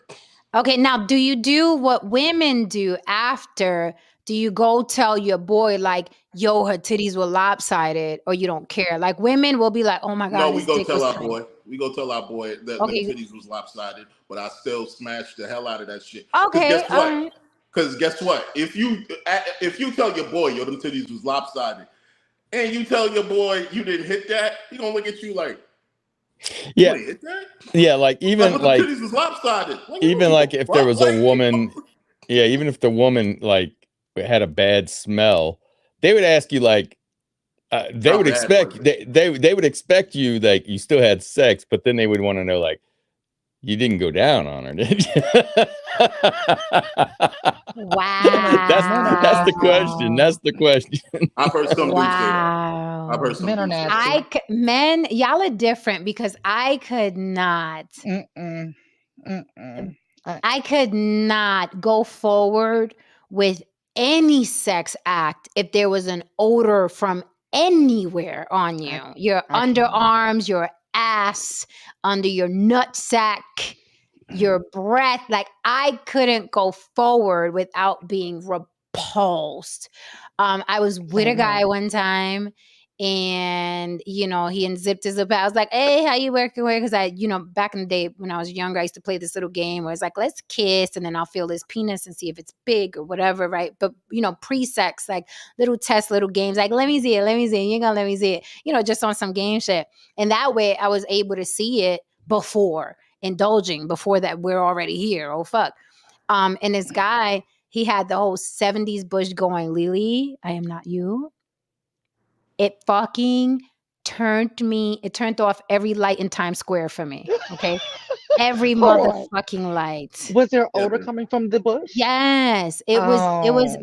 Okay, now do you do what women do after? Do you go tell your boy like, yo, her titties were lopsided, or you don't care? Like, women will be like, oh my God. No, we go tell our boy. We go tell our boy that the titties was lopsided, but I still smashed the hell out of that shit. Okay, guess what? Because guess what? If you tell your boy, yo, them titties was lopsided, and you tell your boy you didn't hit that, he gonna look at you like, yeah, you hit that? Yeah, like even like the titties was lopsided. Even like if there was a woman, yeah, even if the woman like had a bad smell, they would ask you like, they would expect they would expect you like you still had sex, but then they would want to know like, you didn't go down on her, did you? Wow. That's the question. That's the question. I've heard some dudes say that. I've heard some men are dudes nasty. Men, y'all are different, because I could not. I could not go forward with any sex act if there was an odor from anywhere on you. Your underarms, your ass, under your nutsack, your breath. Like, I couldn't go forward without being repulsed. I was with a guy one time, and he unzipped his lip. I was like, hey, how you working? Because I, back in the day when I was younger, I used to play this little game where it's like, let's kiss, and then I'll feel his penis and see if it's big or whatever, right? But pre-sex, like little tests, little games, like let me see it, you're gonna let me see it, just on some game shit. And that way I was able to see it before indulging, before that we're already here. Oh fuck. And this guy, he had the whole 70s bush going, Lily, I am not you. It fucking turned off every light in Times Square for me. Okay. Every motherfucking light. Was there odor coming from the bush? Yes. It was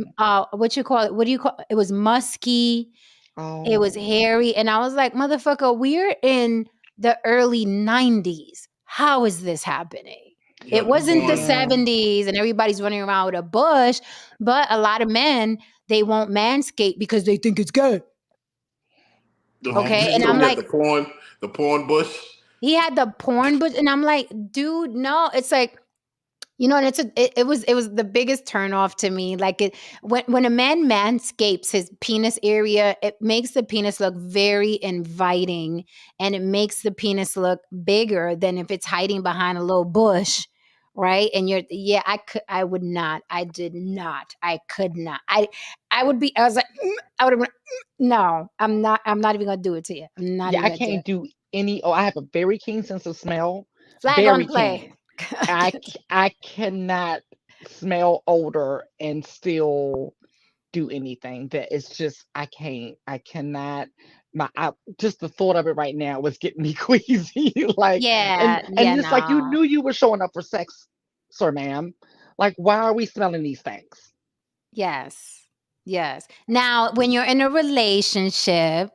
what you call it? What do you call it? It was musky. It was hairy. And I was like, motherfucker, we're in the early 90s. How is this happening? It wasn't the 70s and everybody's running around with a bush, but a lot of men, they won't manscape because they think it's good. Okay, and So I'm he had like, the porn bush. he had the porn, but and I'm like, dude, no. It's like, and it was the biggest turnoff to me. Like, when a man manscapes his penis area, it makes the penis look very inviting, and it makes the penis look bigger than if it's hiding behind a little bush, right? And I would not, I did not, I could not, I would be, I was like, I would have been, no, I'm not even gonna do it to you. I'm not Yeah, even I gonna do can't it. do any. Oh, I have a very keen sense of smell. Flag on Very the play. keen. I cannot smell odor and still do anything. That it's just I can't. I cannot. Just the thought of it right now was getting me queasy. Like, Yeah, and yeah, it's like you no. knew you were showing up for sex, sir, ma'am. Like, why are we smelling these things? Yes. Yes. Now, when you're in a relationship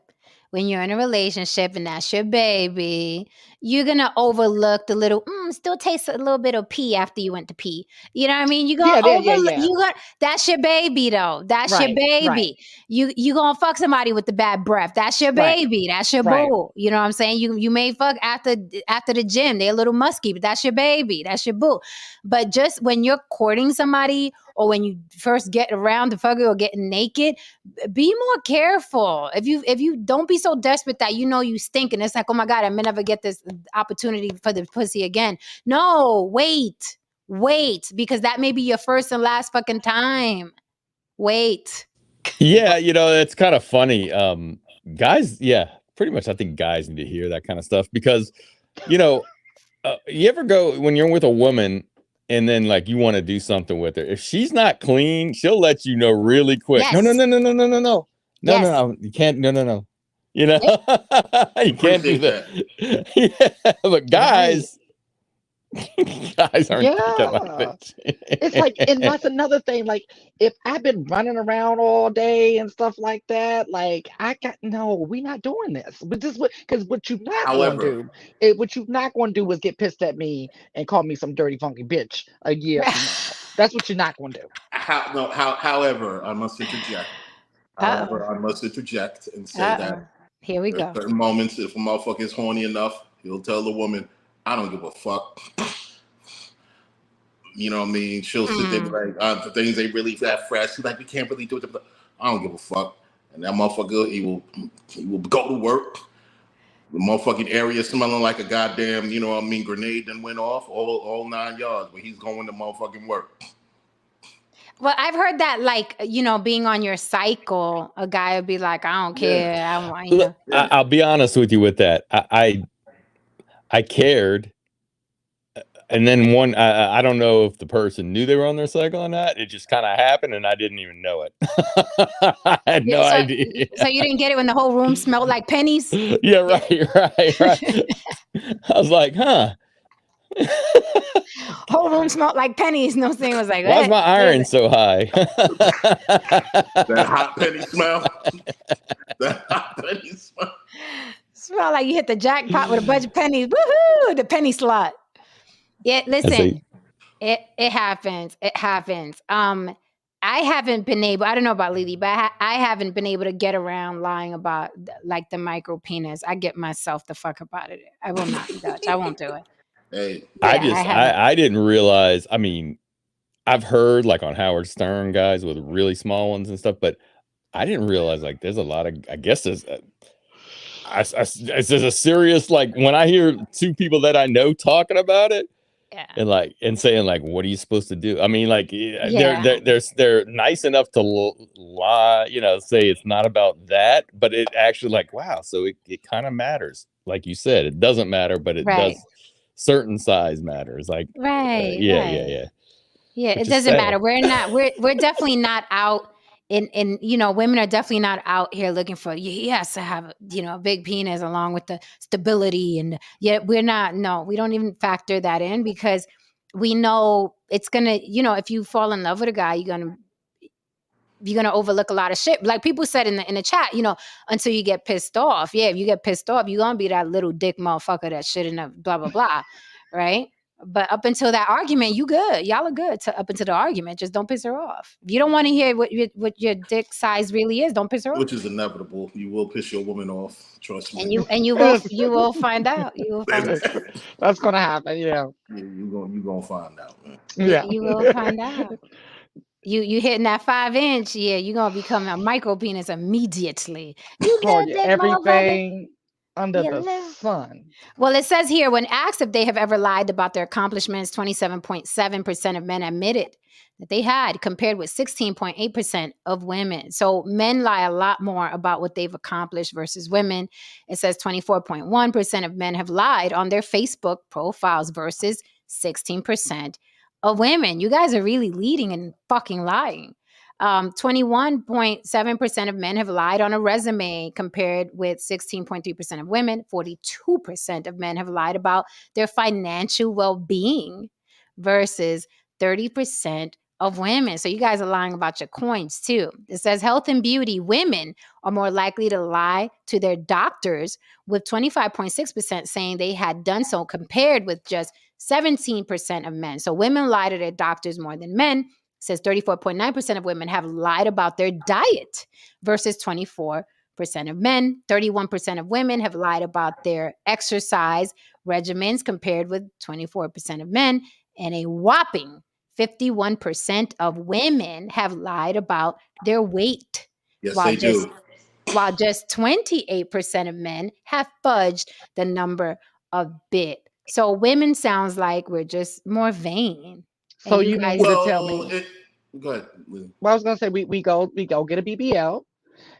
and that's your baby, you're gonna overlook the little still tastes a little bit of pee after you went to pee. You know what I mean? You're gonna overlook Yeah. that's your baby though. That's your Right, baby. You gonna fuck somebody with the bad breath. That's your right, baby. That's your right. boo. You know what I'm saying? You may fuck after the gym. They're a little musky, but that's your baby. That's your boo. But just when you're courting somebody or when you first get around to fucking or getting naked, be more careful. If you don't be so desperate that you stink and it's like, oh my God, I may never get this opportunity for the pussy again. No, wait, because that may be your first and last fucking time. Wait. Yeah, it's kind of funny. Guys, yeah, pretty much I think guys need to hear that kind of stuff because, you know, you ever go when you're with a woman and then like you want to do something with her. If she's not clean, she'll let you know really quick. No, no, Yes. no, no, no, no, no, no. No, no, Yes. no. You can't. No, no, no. Yep. You can't do Appreciate that. that. Yeah, but Right. guys aren't thinking like Yeah. It's like, and that. that's another thing. Like, if I've been running around all day and stuff like that, like, no, we're not doing this. But this, because what you're not going However, to do, what you're not going to do is get pissed at me and call me some dirty, funky bitch a year from now. That's what you're not going to do. however, I must interject. Uh-oh. However, I must interject and say Uh-oh. that Here we there's go. certain moments if a motherfucker is horny enough, he'll tell the woman, "I don't give a fuck." You know what I mean? She'll sit there and be like, the things ain't really that fresh. She's like, we can't really do it. I don't give a fuck. And that motherfucker, he will go to work. The motherfucking area smelling like a goddamn, you know what I mean, grenade that went off, all 9 yards, but he's going to motherfucking work. Well, I've heard that, like, being on your cycle, a guy would be like, I don't care. Yeah. I want, Look, Yeah. I'll be honest with you with that. I cared. And then I don't know if the person knew they were on their cycle or not. It just kind of happened, and I didn't even know it. I had no So, idea. so you didn't get it when the whole room smelled like pennies? Yeah, right. I was like, huh? Whole room smelled like pennies. No thing was like, Why is my iron so high? That hot penny smell. That hot penny smell. Smell like you hit the jackpot with a bunch of pennies. Woohoo! The penny slot. Yeah, listen, it happens. It happens. I haven't been able, I don't know about Lily, but I haven't been able to get around lying about like the micro penis. I get myself the fuck up out of it. I will not, Dutch. I won't do it. Hey, I didn't realize. I mean, I've heard like on Howard Stern guys with really small ones and stuff, but I didn't realize like there's a lot of. I guess there's a serious like when I hear two people that I know talking about it. Yeah. And saying like, what are you supposed to do? I mean, like, they're nice enough to lie, say it's not about that, but it actually like, wow. So it kind of matters, like you said, it doesn't matter, but it does. Certain size matters, like right. Yeah. Yeah, Which it doesn't sad. matter. We're definitely not out in women are definitely not out here looking for he has to have a big penis along with the stability and we're not. No, we don't even factor that in because we know it's gonna if you fall in love with a guy you're gonna overlook a lot of shit. Like people said in the chat, until you get pissed off. Yeah, if you get pissed off, you're gonna be that little dick motherfucker that shouldn't have blah blah blah, right? But up until that argument, you good. Y'all are good up until the argument. Just don't piss her off. If you don't want to hear what your dick size really is, don't piss her off. Which is inevitable. You will piss your woman off. Trust me. And you will find out. You will find out. That's gonna happen. Yeah. You gonna find out, man. Yeah. You will find out. You hitting that 5-inch, yeah, you're gonna become a micro penis immediately. You Oh, little yeah. dick motherfucker. Everything under You the little- sun. Well, it says here, when asked if they have ever lied about their accomplishments, 27.7% of men admitted that they had, compared with 16.8% of women. So men lie a lot more about what they've accomplished versus women. It says 24.1% of men have lied on their Facebook profiles versus 16% of women. You guys are really leading and fucking lying. 21.7% of men have lied on a resume, compared with 16.3% of women. 42% of men have lied about their financial well-being versus 30% of women. So you guys are lying about your coins too. It says health and beauty. Women are more likely to lie to their doctors, with 25.6% saying they had done so, compared with just 17% of men. So women lie to their doctors more than men. Says 34.9% of women have lied about their diet versus 24% of men. 31% of women have lied about their exercise regimens, compared with 24% of men. And a whopping 51% of women have lied about their weight. Yes, they do. While just 28% of men have fudged the number a bit. So women sounds like we're just more vain. So you you guys- mean to tell me? Go ahead, Lynn. Well, I was gonna say we go get a BBL,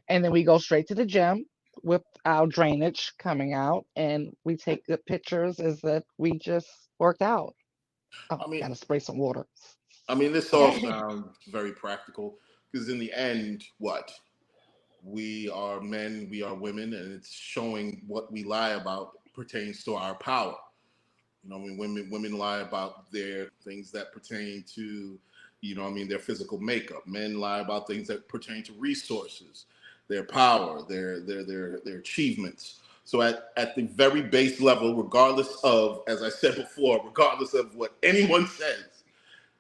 and then we go straight to the gym with our drainage coming out, and we take good pictures as if we just worked out. Oh, I mean- gotta spray some water. I mean, this all sounds very practical, because in the end, what? We are men, we are women, and it's showing what we lie about pertains to our power. You know, I mean, women lie about their things that pertain to, you know, I mean, their physical makeup. Men lie about things that pertain to resources, their power, their achievements. So at the very base level, regardless of, as I said before, regardless of what anyone says,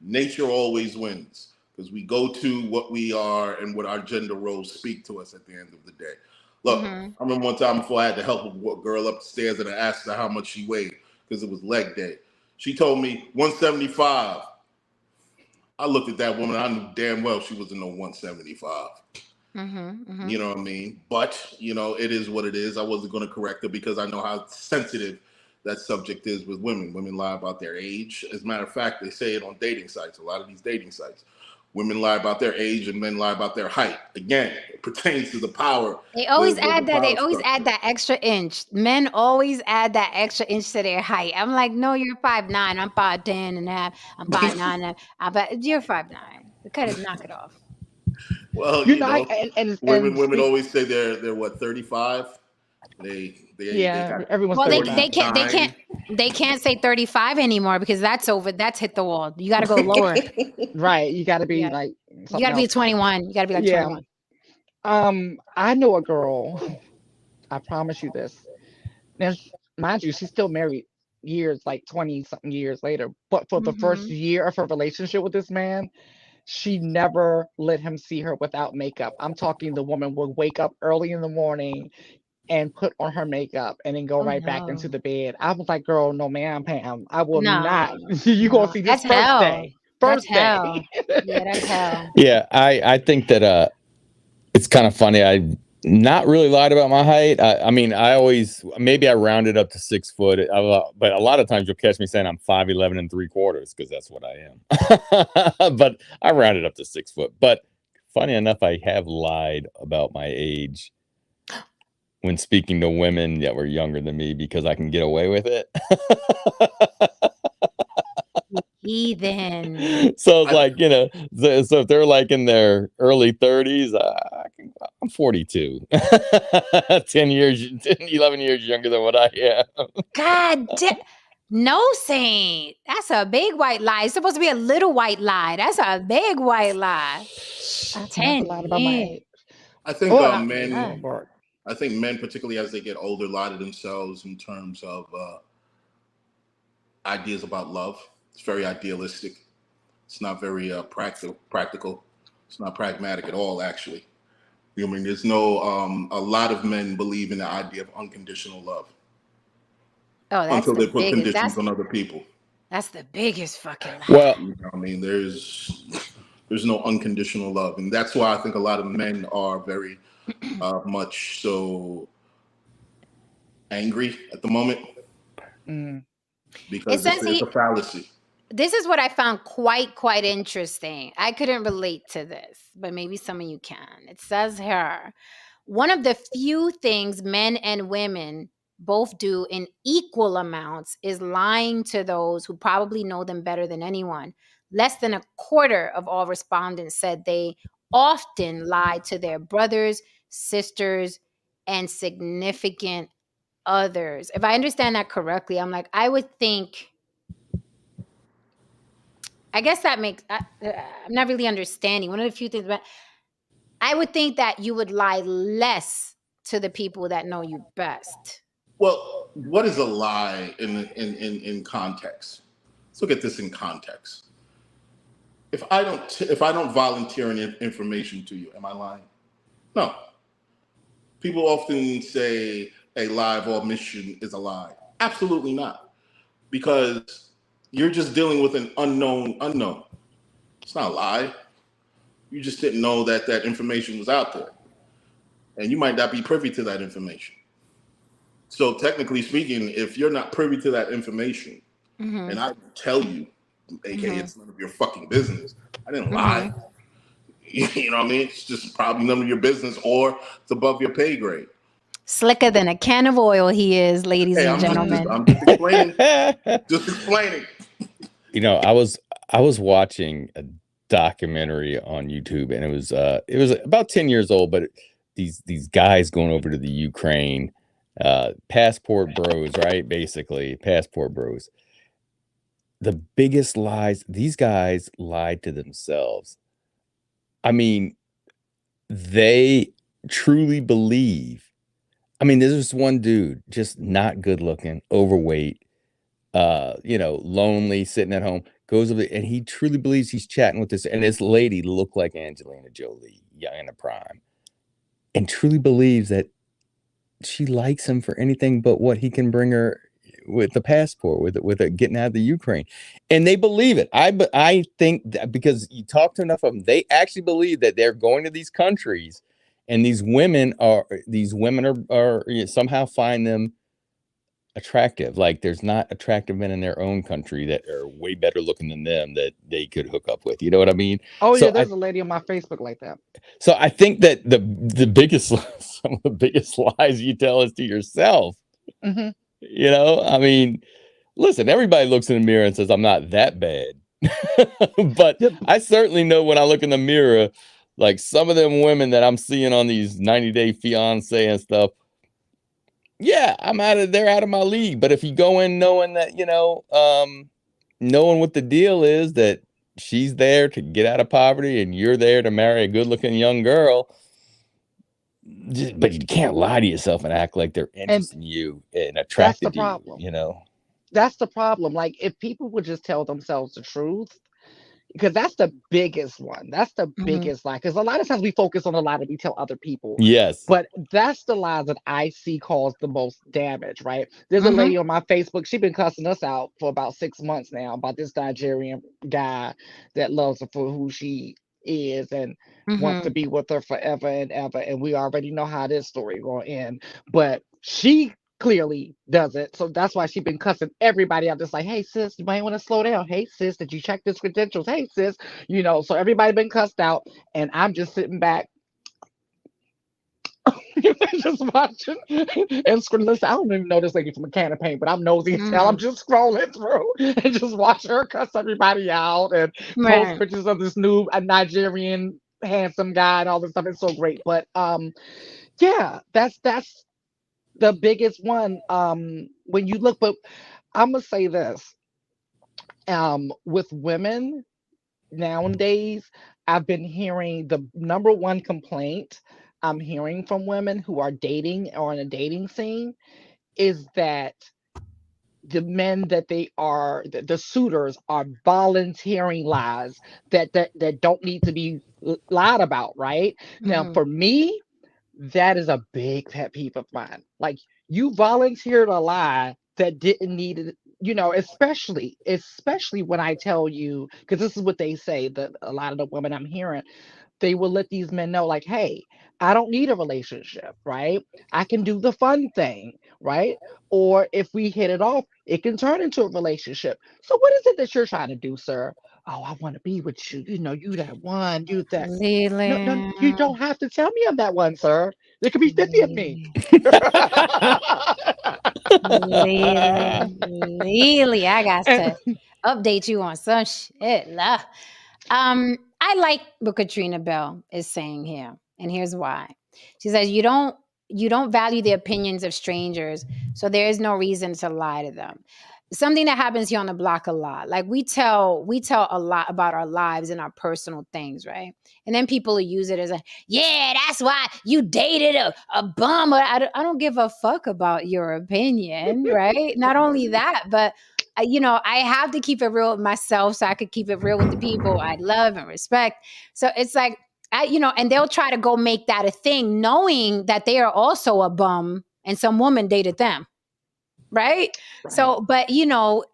nature always wins, because we go to what we are and what our gender roles speak to us at the end of the day. Look, I remember one time before I had to help a girl up the stairs, and I asked her how much she weighed, because it was leg day. She told me 175. I looked at that woman. I knew damn well she wasn't no 175. You know what I mean? But, you know, it is what it is. I wasn't going to correct her, because I know how sensitive that subject is with women. Women lie about their age. As a matter of fact, they say it on dating sites, a lot of these dating sites. Women lie about their age and men lie about their height. Again, it pertains to the power. They always add that. They power always add structure. that extra inch. Men always add that extra inch to their height. I'm like, no, you're 5'9". I'm 5'10 and a half. I'm 5'9". You're 5'9". Knock it off. Well, You know, women always say they're what, 35. They got everyone's Well, they 35. they can't say 35 anymore, because that's over. That's hit the wall. You got to go lower. Right. You got to be like. You got to be 21. You got to be like 21. I know a girl. I promise you this. Now, mind you, she's still married years, like 20 something years later. But for the first year of her relationship with this man, she never let him see her without makeup. I'm talking the woman would wake up early in the morning and put on her makeup and then go right back into the bed. I was like, girl, no, ma'am, Pam. I will not. You gonna see this That's first hell. day. That's hell. Yeah, that's hell. Yeah, I think that it's kind of funny. I not really lied about my height. I mean, I always, maybe I rounded up to 6 foot, but a lot of times you'll catch me saying I'm 5'11" and 3/4, because that's what I am. But I rounded up to 6 foot. But funny enough, I have lied about my age when speaking to women that were younger than me, because I can get away with it. Heathen. So it's like, you know, so if they're like in their early 30s, I'm 42. 11 years younger than what I am. God damn. No, Saint. That's a big white lie. It's supposed to be a little white lie. That's a big white lie. I've 10 never lied about my years. age. I think men. I think men, particularly as they get older, lie to themselves in terms of ideas about love. It's very idealistic. It's not very practical. It's not pragmatic at all, actually. You know, I mean, there's no. A lot of men believe in the idea of unconditional love Oh, that's until the they put biggest. conditions on other people. That's the biggest fucking lie. Well, You know, I mean, there's no unconditional love, and that's why I think a lot of men are very much so angry at the moment Mm. because it's a fallacy. This is what I found quite interesting. I couldn't relate to this, but maybe some of you can. It says here, one of the few things men and women both do in equal amounts is lying to those who probably know them better than anyone. Less than a quarter of all respondents said they often lie to their brothers, sisters, and significant others. If I understand that correctly, I'm like, I would think, I guess that makes, I'm not really understanding. One of the few things, but I would think that you would lie less to the people that know you best. Well, what is a lie in context? Let's look at this in context. If I don't volunteer any information to you, am I lying? No. People often say a live omission is a lie. Absolutely not, because you're just dealing with an unknown. It's not a lie. You just didn't know that that information was out there, and you might not be privy to that information. So technically speaking, if you're not privy to that information, Mm-hmm. and I tell you, aka Mhm. it's none of your fucking business, I didn't Mhm. lie. You know what I mean? It's just probably none of your business, or it's above your pay grade. Slicker than a can of oil he is, ladies Hey, and I'm just gentlemen. I'm just explaining. Just explaining. you know, I was watching a documentary on YouTube, and it was about 10 years old, but these guys going over to the Ukraine, passport bros, right? Basically, passport bros. The biggest lies, these guys lied to themselves. I mean, they truly believe. I mean, there's this one dude, just not good looking, overweight, lonely, sitting at home, goes over and he truly believes he's chatting with this lady looked like Angelina Jolie, young in the prime, and truly believes that she likes him for anything but what he can bring her with the passport, with it getting out of the Ukraine, and they believe it. I think that because you talk to enough of them, they actually believe that they're going to these countries, and these women are somehow find them attractive. Like there's not attractive men in their own country that are way better looking than them that they could hook up with. You know what I mean? Oh So yeah, there's a lady on my Facebook like that. so I think that the biggest some of the biggest lies you tell is to yourself. Hmm. I mean, listen, everybody looks in the mirror and says, I'm not that bad. But Yep. I certainly know when I look in the mirror, like some of them women that I'm seeing on these 90-day fiance and stuff, yeah, they're out of my league. But if you go in knowing that, knowing what the deal is, that she's there to get out of poverty and you're there to marry a good looking young girl, but you can't lie to yourself and act like they're And interested in you and that's the attracted to you, problem. you know? That's the problem. Like if people would just tell themselves the truth, because that's the biggest one. That's the Mhm. biggest lie. Because a lot of times we focus on the lie that we tell other people, Yes. but that's the lie that I see cause the most damage. Right? There's a Mhm. lady on my Facebook. She's been cussing us out for about 6 months now about this Nigerian guy that loves her for who she is and wants to Mhm. be with her forever and ever. And we already know how this story going to end. But she clearly doesn't. So that's why she's been cussing everybody out. Just like, hey sis, you might want to slow down. Hey sis, did you check this credentials? Hey sis, so everybody been cussed out, and I'm just sitting back, just watching and scrolling. Listen, I don't even know this lady from a can of paint, but I'm nosy as hell. I'm Mhm. just scrolling through and just watching her cuss everybody out and post Right. pictures of this new Nigerian handsome guy and all this stuff. It's so great. But yeah, that's the biggest one. When you look, but I'm gonna say this. With women nowadays, I've been hearing the number one complaint I'm hearing from women who are dating or in a dating scene is that the men that they are, the suitors are volunteering lies that don't need to be lied about, right? Now, Mhm. for me, that is a big pet peeve of mine. Like, you volunteered a lie that didn't need it, especially when I tell you, because this is what they say, that a lot of the women I'm hearing, they will let these men know, like, hey, I don't need a relationship, right? I can do the fun thing, right? Or if we hit it off, it can turn into a relationship. So what is it that you're trying to do, sir? Oh, I want to be with you. You that one, you that. No, no, Lily, you don't have to tell me I'm that one, sir. There could be 50 of me. Lily, Lily, I got And to update you on some shit. Lah. I like what Katrina Bell is saying here, and here's why. She says you don't value the opinions of strangers, so there is no reason to lie to them. Something that happens here on the block a lot. Like we tell a lot about our lives and our personal things, right? And then people will use it as a, yeah, that's why you dated a bum. I don't give a fuck about your opinion, right? Not only that, but I have to keep it real with myself so I could keep it real with the people I love and respect. So it's like, and they'll try to go make that a thing, knowing that they are also a bum and some woman dated them. Right. right, So, but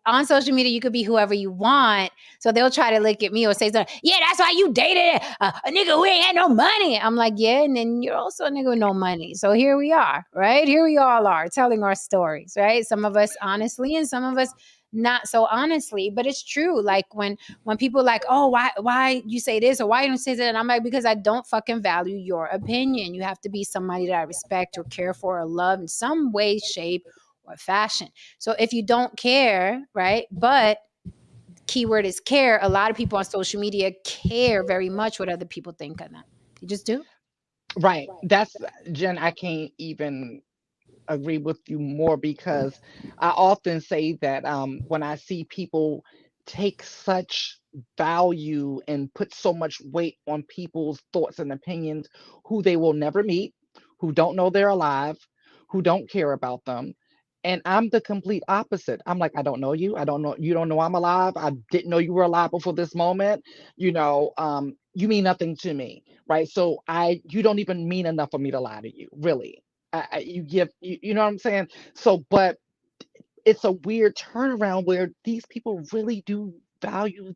on social media, you could be whoever you want. So they'll try to look at me or say something. Yeah, that's why you dated a nigga who ain't had no money. I'm like, yeah, and then you're also a nigga with no money. So here we are, right? Here we all are telling our stories, right? Some of us honestly, and some of us not so honestly. But it's true. Like when people are like, oh, why you say this or why you don't say that, and I'm like, because I don't fucking value your opinion. You have to be somebody that I respect or care for or love in some way, shape, or fashion. So if you don't care, right? But keyword is care. A lot of people on social media care very much what other people think of them. You just do. right. That's, Jen, I can't even agree with you more, because I often say that when I see people take such value and put so much weight on people's thoughts and opinions who they will never meet, who don't know they're alive, who don't care about them. And I'm the complete opposite. I'm like, I don't know you. I don't know. You don't know I'm alive. I didn't know you were alive before this moment. You mean nothing to me, right? So you don't even mean enough for me to lie to you, really. You give, you know what I'm saying? So, but it's a weird turnaround where these people really do value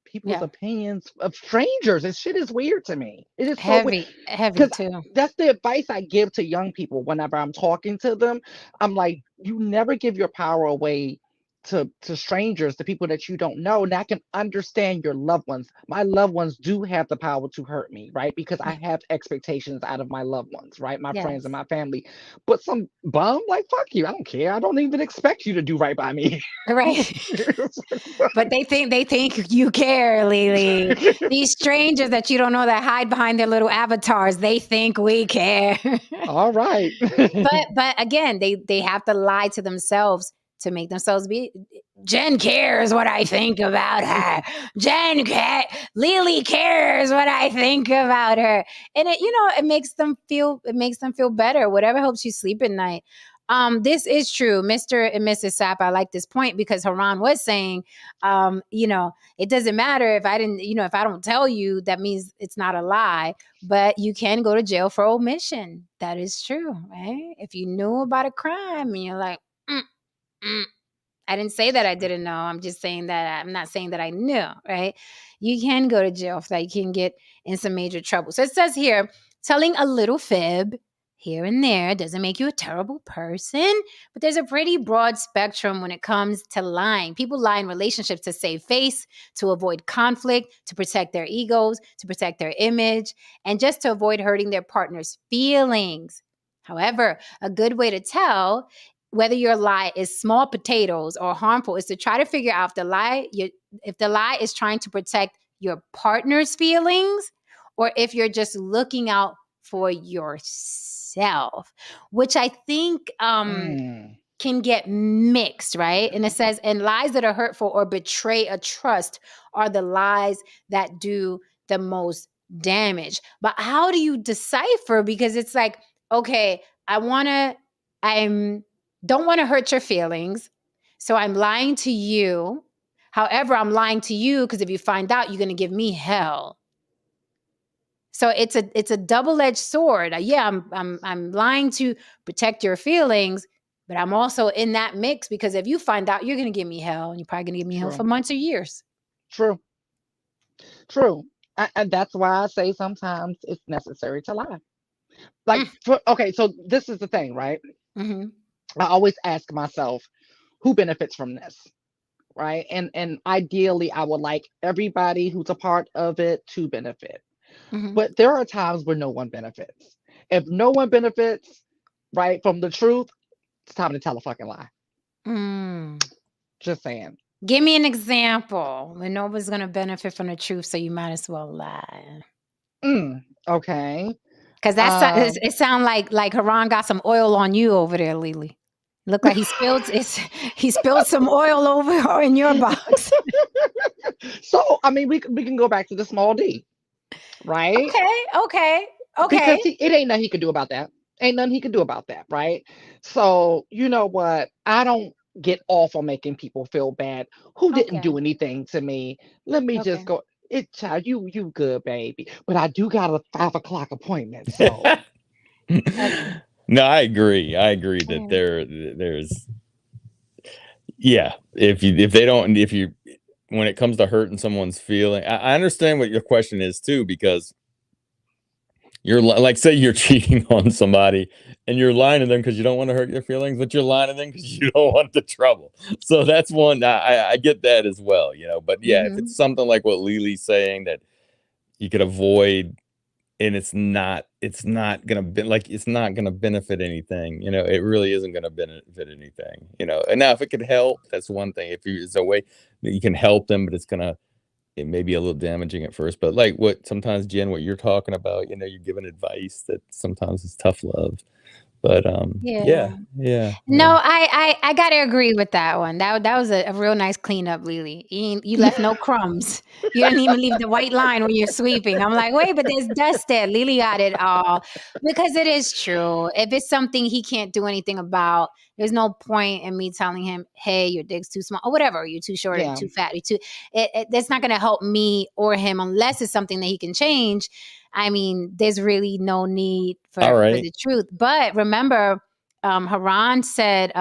people's Yeah. opinions of strangers. This shit is weird to me. It is so weird, Heavy, heavy because too. that's the advice I give to young people whenever I'm talking to them. I'm like, you never give your power away to strangers, to people that you don't know. And I can understand your loved ones. My loved ones do have the power to hurt me, right? Because I Yeah. have expectations out of my loved ones, right? My friends and Yes. my family. But some bum, like, fuck you. I don't care. I don't even expect you to do right by me. Right. But they think you care, Lily. These strangers that you don't know that hide behind their little avatars, they think we care. All right. But again, they have to lie to themselves to make themselves be. Jen cares what I think about her. Lily cares what I think about her, and it makes them feel better. Whatever helps you sleep at night. This is true, Mr. and Mrs. Sapp. I like this point because Haran was saying, it doesn't matter if if I don't tell you, that means it's not a lie, but you can go to jail for omission. That is true, right? If you knew about a crime and you're like, mm, mm, I didn't say that I didn't know. I'm just saying that I'm not saying that I knew, right? You can go to jail for that. You can get in some major trouble. So it says here, telling a little fib here and there doesn't make you a terrible person, but there's a pretty broad spectrum when it comes to lying. People lie in relationships to save face, to avoid conflict, to protect their egos, to protect their image, and just to avoid hurting their partner's feelings. However, a good way to tell whether your lie is small potatoes or harmful is to try to figure out if the lie is trying to protect your partner's feelings, or if you're just looking out for yourself, which I think Mm, can get mixed, right? And it says, and lies that are hurtful or betray a trust are the lies that do the most damage. But how do you decipher? Because it's like, okay, I'm don't want to hurt your feelings. So I'm lying to you. However, I'm lying to you because if you find out, you're going to give me hell. So it's a double-edged sword. Yeah, I'm lying to protect your feelings, but I'm also in that mix because if you find out, you're going to give me hell, and you're probably going to give me hell for True. months or years. True. True. And that's why I say sometimes it's necessary to lie. Like, okay, so this is the thing, right? Mm-hmm. I always ask myself, who benefits from this? Right. And ideally, I would like everybody who's a part of it to benefit. Mm-hmm. But there are times where no one benefits. If no one benefits, right, from the truth, it's time to tell a fucking lie. Just saying. Give me an example when nobody's going to benefit from the truth, so you might as well lie. Okay. Because it sounds like Haran got some oil on you over there, Lily. Look like he spilled some oil over in your box. So I mean, we can go back to the small D, right? Okay. Because it ain't nothing he could do about that. Ain't nothing he could do about that, right? So you know what? I don't get off on making people feel bad who didn't do anything to me. Let me just go. Child, you good, baby. But I do got a 5 o'clock appointment, so. No, I agree. That there's when it comes to hurting someone's feeling, I understand what your question is too, because you're like, say you're cheating on somebody and you're lying to them because you don't want to hurt their feelings, but you're lying to them because you don't want the trouble. So that's one, I get that as well, but yeah, if it's something like what Lily's saying that you could avoid, and it's not gonna benefit anything, it really isn't gonna benefit anything, and now if it could help, that's one thing. If it's a way that you can help them, but it may be a little damaging at first, but like sometimes, Jen, what you're talking about, you're giving advice that sometimes is tough love. But yeah. No, I gotta agree with that one. That was a real nice cleanup, Lily. You left no crumbs. You didn't even leave the white line when you're sweeping. I'm like, wait, but there's dust there. Lily got it all. Because it is true. If it's something he can't do anything about, there's no point in me telling him, hey, your dick's too small or whatever. You're too short, you're too fat, that's not gonna help me or him unless it's something that he can change. I mean, there's really no need for the truth. But remember, Haran said,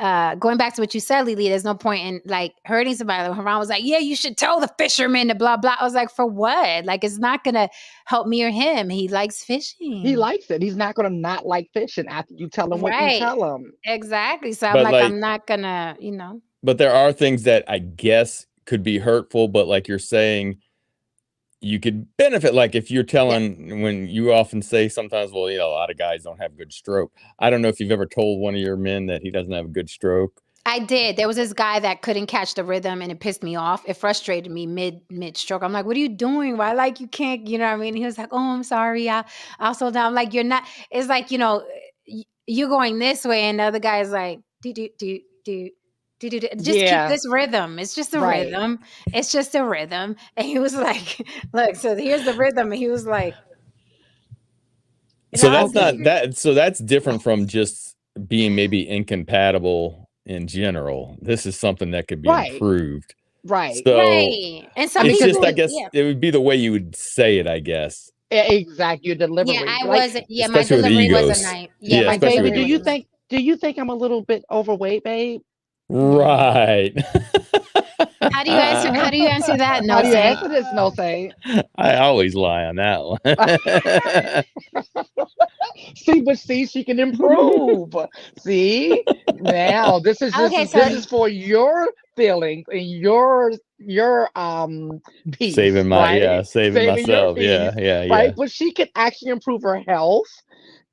going back to what you said, Lily, there's no point in like hurting somebody. Haran was like, yeah, you should tell the fisherman to blah, blah. I was like, for what? Like, it's not going to help me or him. He likes fishing. He likes it. He's not going to not like fishing after you tell him what you tell him. Exactly. So I'm like, I'm not going to, But there are things that I guess could be hurtful, but like you're saying, you could benefit, like if you're telling, when you often say sometimes, well, a lot of guys don't have good stroke. I don't know if you've ever told one of your men that he doesn't have a good stroke. I did. There was this guy that couldn't catch the rhythm and it pissed me off. It frustrated me mid stroke. I'm like, what are you doing? Why, like, you can't, you know what I mean? He was like, oh, I'm sorry. I'll slow down. I'm like, you're not, it's like, you're going this way and the other guy is like, just keep this rhythm. It's just a rhythm. It's just a rhythm. And he was like, look, so here's the rhythm. And he was like, so that's not that. So that's different from just being maybe incompatible in general. This is something that could be improved. Right. So and some it's people, just, I guess it would be the way you would say it, I guess. Exactly. Your delivery. Yeah, I wasn't. Yeah, my delivery wasn't nice. Yeah, my baby, do you think I'm a little bit overweight, babe? Right. How do you answer that? No, how do you answer this? No, say. I always lie on that one. See, she can improve. See, now this is for your feelings and your peace. Saving saving myself. Yeah. Right, but she can actually improve her health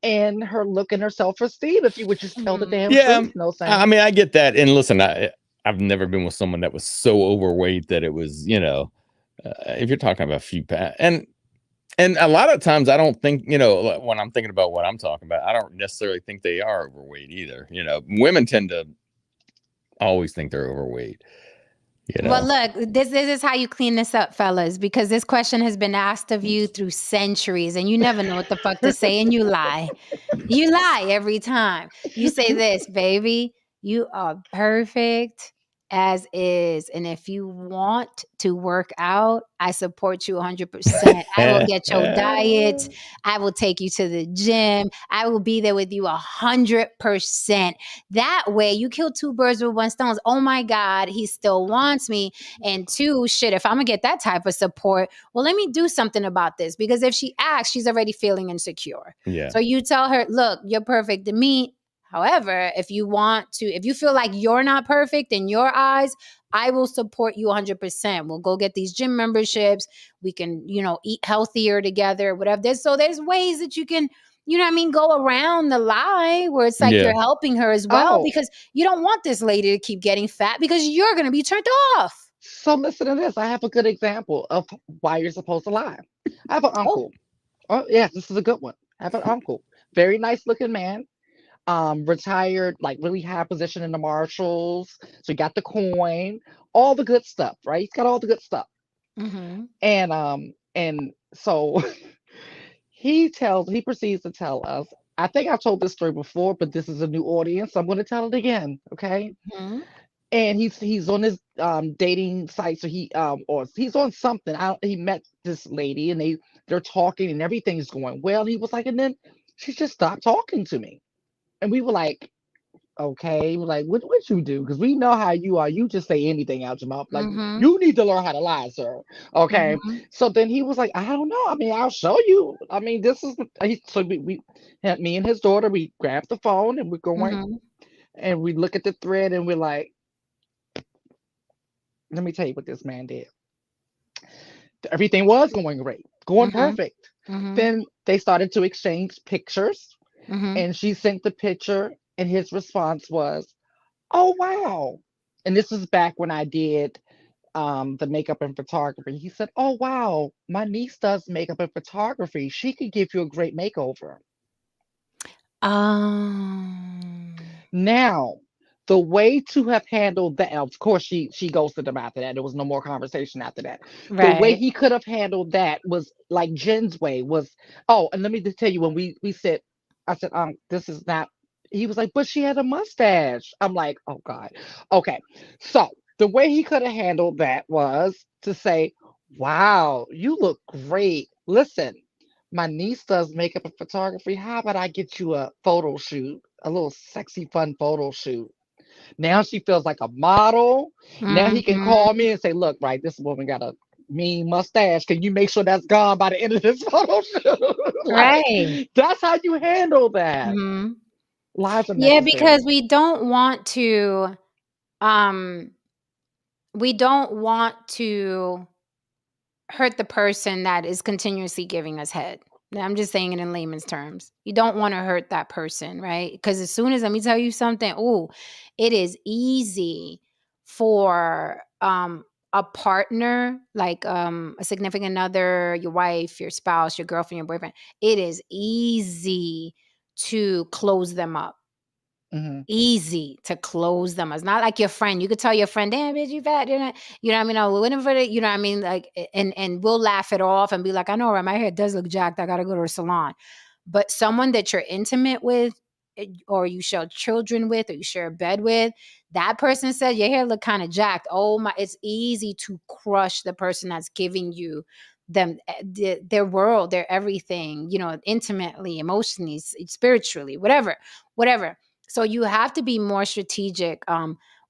and her look and her self-esteem if you would just tell the damn truth. No, saying. I mean, I get that, and listen, I've never been with someone that was so overweight that it was, if you're talking about a few pounds, and a lot of times I don't think, when I'm thinking about what I'm talking about, I don't necessarily think they are overweight either. Women tend to always think they're overweight. Well, look, this is how you clean this up, fellas, because this question has been asked of you through centuries and you never know what the fuck to say and you lie. You lie every time. You say this, baby, You are perfect as is. And if you want to work out, I support you 100%. I will get your diet. I will take you to the gym. I will be there with you 100%. That way, you kill two birds with one stone. Oh my God, he still wants me. And two, shit, if I'm gonna get that type of support, well, let me do something about this. Because if she asks, she's already feeling insecure. Yeah. So you tell her, look, you're perfect to me. However, if you feel like you're not perfect in your eyes, I will support you 100%. We'll go get these gym memberships. We can, eat healthier together, whatever. There's ways that you can, go around the lie where it's like Yeah. you're helping her as well, Oh, because you don't want this lady to keep getting fat because you're going to be turned off. so listen to this. I have a good example of why you're supposed to lie. I have an Oh, uncle. Oh, yeah, this is a good one. I have an uncle. Very nice looking man. Retired, like really high position in the marshals. So he got the coin, all the good stuff, right? He's got all the good stuff. mm-hmm, And so he proceeds to tell us. I think I've told this story before, but this is a new audience, so I'm going to tell it again, okay? mm-hmm, And he's on his dating site, so or he's on something. He met this lady, and they're talking, and everything's going well. He was like, and then she just stopped talking to me, and we were like, okay, we're like, what you do? Because we know how you are. You just say anything out your mouth. Like, mm-hmm, you need to learn how to lie, sir. Okay. mm-hmm, So then he was like, I don't know. I mean, I'll show you. I mean, this is so me and his daughter, we grabbed the phone and we're going mm-hmm, and we look at the thread and we're like, let me tell you what this man did. Everything was going great, going mm-hmm, perfect. mm-hmm, Then they started to exchange pictures, mm-hmm. and she sent the picture, and his response was, "Oh wow!" And this was back when I did the makeup and photography. He said, "Oh wow, my niece does makeup and photography. She could give you a great makeover." Um, Now, the way to have handled that, of course, she ghosted him after that. There was no more conversation after that. The way right. he could have handled that was like Jen's way was, oh, and let me just tell you, when we said, I said, this is not. He was like, but she had a mustache. I'm like, oh God. Okay, so the way he could have handled that was to say, wow, you look great. Listen, my niece does makeup and photography. How about I get you a photo shoot, a little sexy, fun photo shoot? Now she feels like a model. Now he can Mhm. call me and say, look, right, this woman got a mean mustache. Can you make sure that's gone by the end of this photo shoot? Like, Right. that's how you handle that. Mhm. Lies are Yeah, because necessary. um we don't want to hurt the person that is continuously giving us head. Now, I'm just saying it in layman's terms. You don't want to hurt that person, right? Because as soon as, let me tell you something, it is easy for a partner, like a significant other, your wife, your spouse, your girlfriend, your boyfriend. It is easy to close them up, Hmm. easy to close them. It's not like your friend. You could tell your friend, "Damn, bitch, you fat." You know what I mean? Or whatever. You know what I mean? Like, and we'll laugh it off and be like, "I know, right? My hair does look jacked. I got to go to a salon." But someone that you're intimate with, or you share children with, or you share a bed with, that person said your hair look kind of jacked. Oh my! It's easy to crush the person that's giving you their world, their everything. Intimately, emotionally, spiritually, whatever. So you have to be more strategic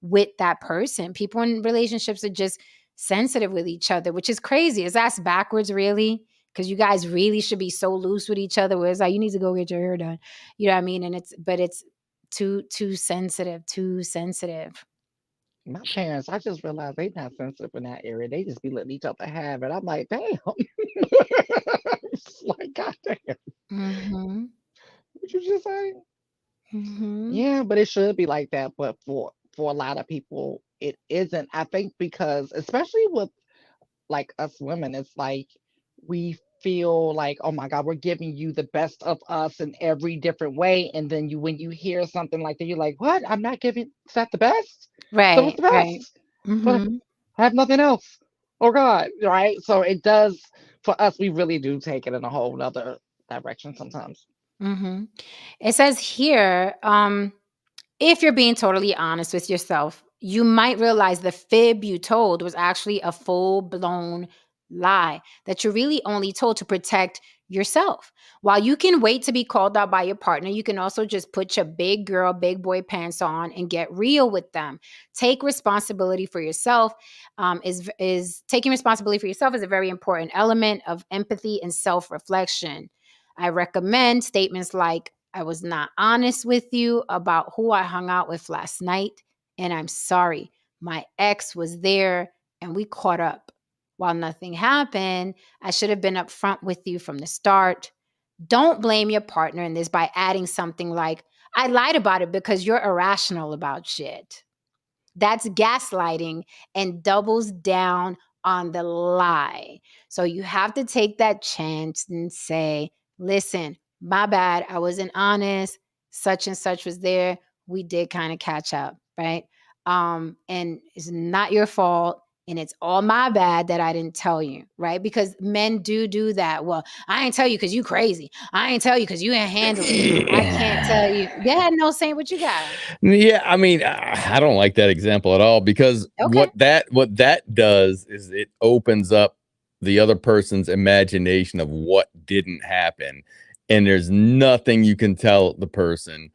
with that person. People in relationships are just sensitive with each other, which is crazy. Is that backwards, really? Because you guys really should be so loose with each other where it's like, you need to go get your hair done. You know what I mean? And it's too sensitive, too sensitive. My parents, I just realized they not sensitive in that area. They just be letting each other have it. I'm like, damn. It's like, God damn. Mm-hmm. What you just say? Mm-hmm. Yeah, but it should be like that. But for a lot of people, it isn't. I think because especially with like us women, it's like we feel like, oh my God, we're giving you the best of us in every different way. And then when you hear something like that, you're like, what? I'm not giving, is that the best? So what's Right, the right. best? But Mm-hmm. I have nothing else. Oh God, right? So it does for us, we really do take it in a whole nother direction sometimes. Mm-hmm. It says here, if you're being totally honest with yourself, you might realize the fib you told was actually a full-blown lie that you're really only told to protect yourself. While you can wait to be called out by your partner, you can also just put your big girl, big boy pants on and get real with them. Take responsibility for yourself. Is taking responsibility for yourself is a very important element of empathy and self-reflection. I recommend statements like, I was not honest with you about who I hung out with last night, and I'm sorry. My ex was there and we caught up. While nothing happened, I should have been upfront with you from the start. Don't blame your partner in this by adding something like, I lied about it because you're irrational about shit. That's gaslighting and doubles down on the lie. So you have to take that chance and say, listen, my bad. I wasn't honest. Such and such was there. We did kind of catch up, right? And it's not your fault. And it's all my bad that I didn't tell you, right? Because men do that. Well, I ain't tell you because you crazy. I ain't tell you because you ain't handle it. I can't tell you. Yeah, no, saying what you got. Yeah, I mean, I don't like that example at all because Okay. what that does is it opens up the other person's imagination of what didn't happen, and there's nothing you can tell the person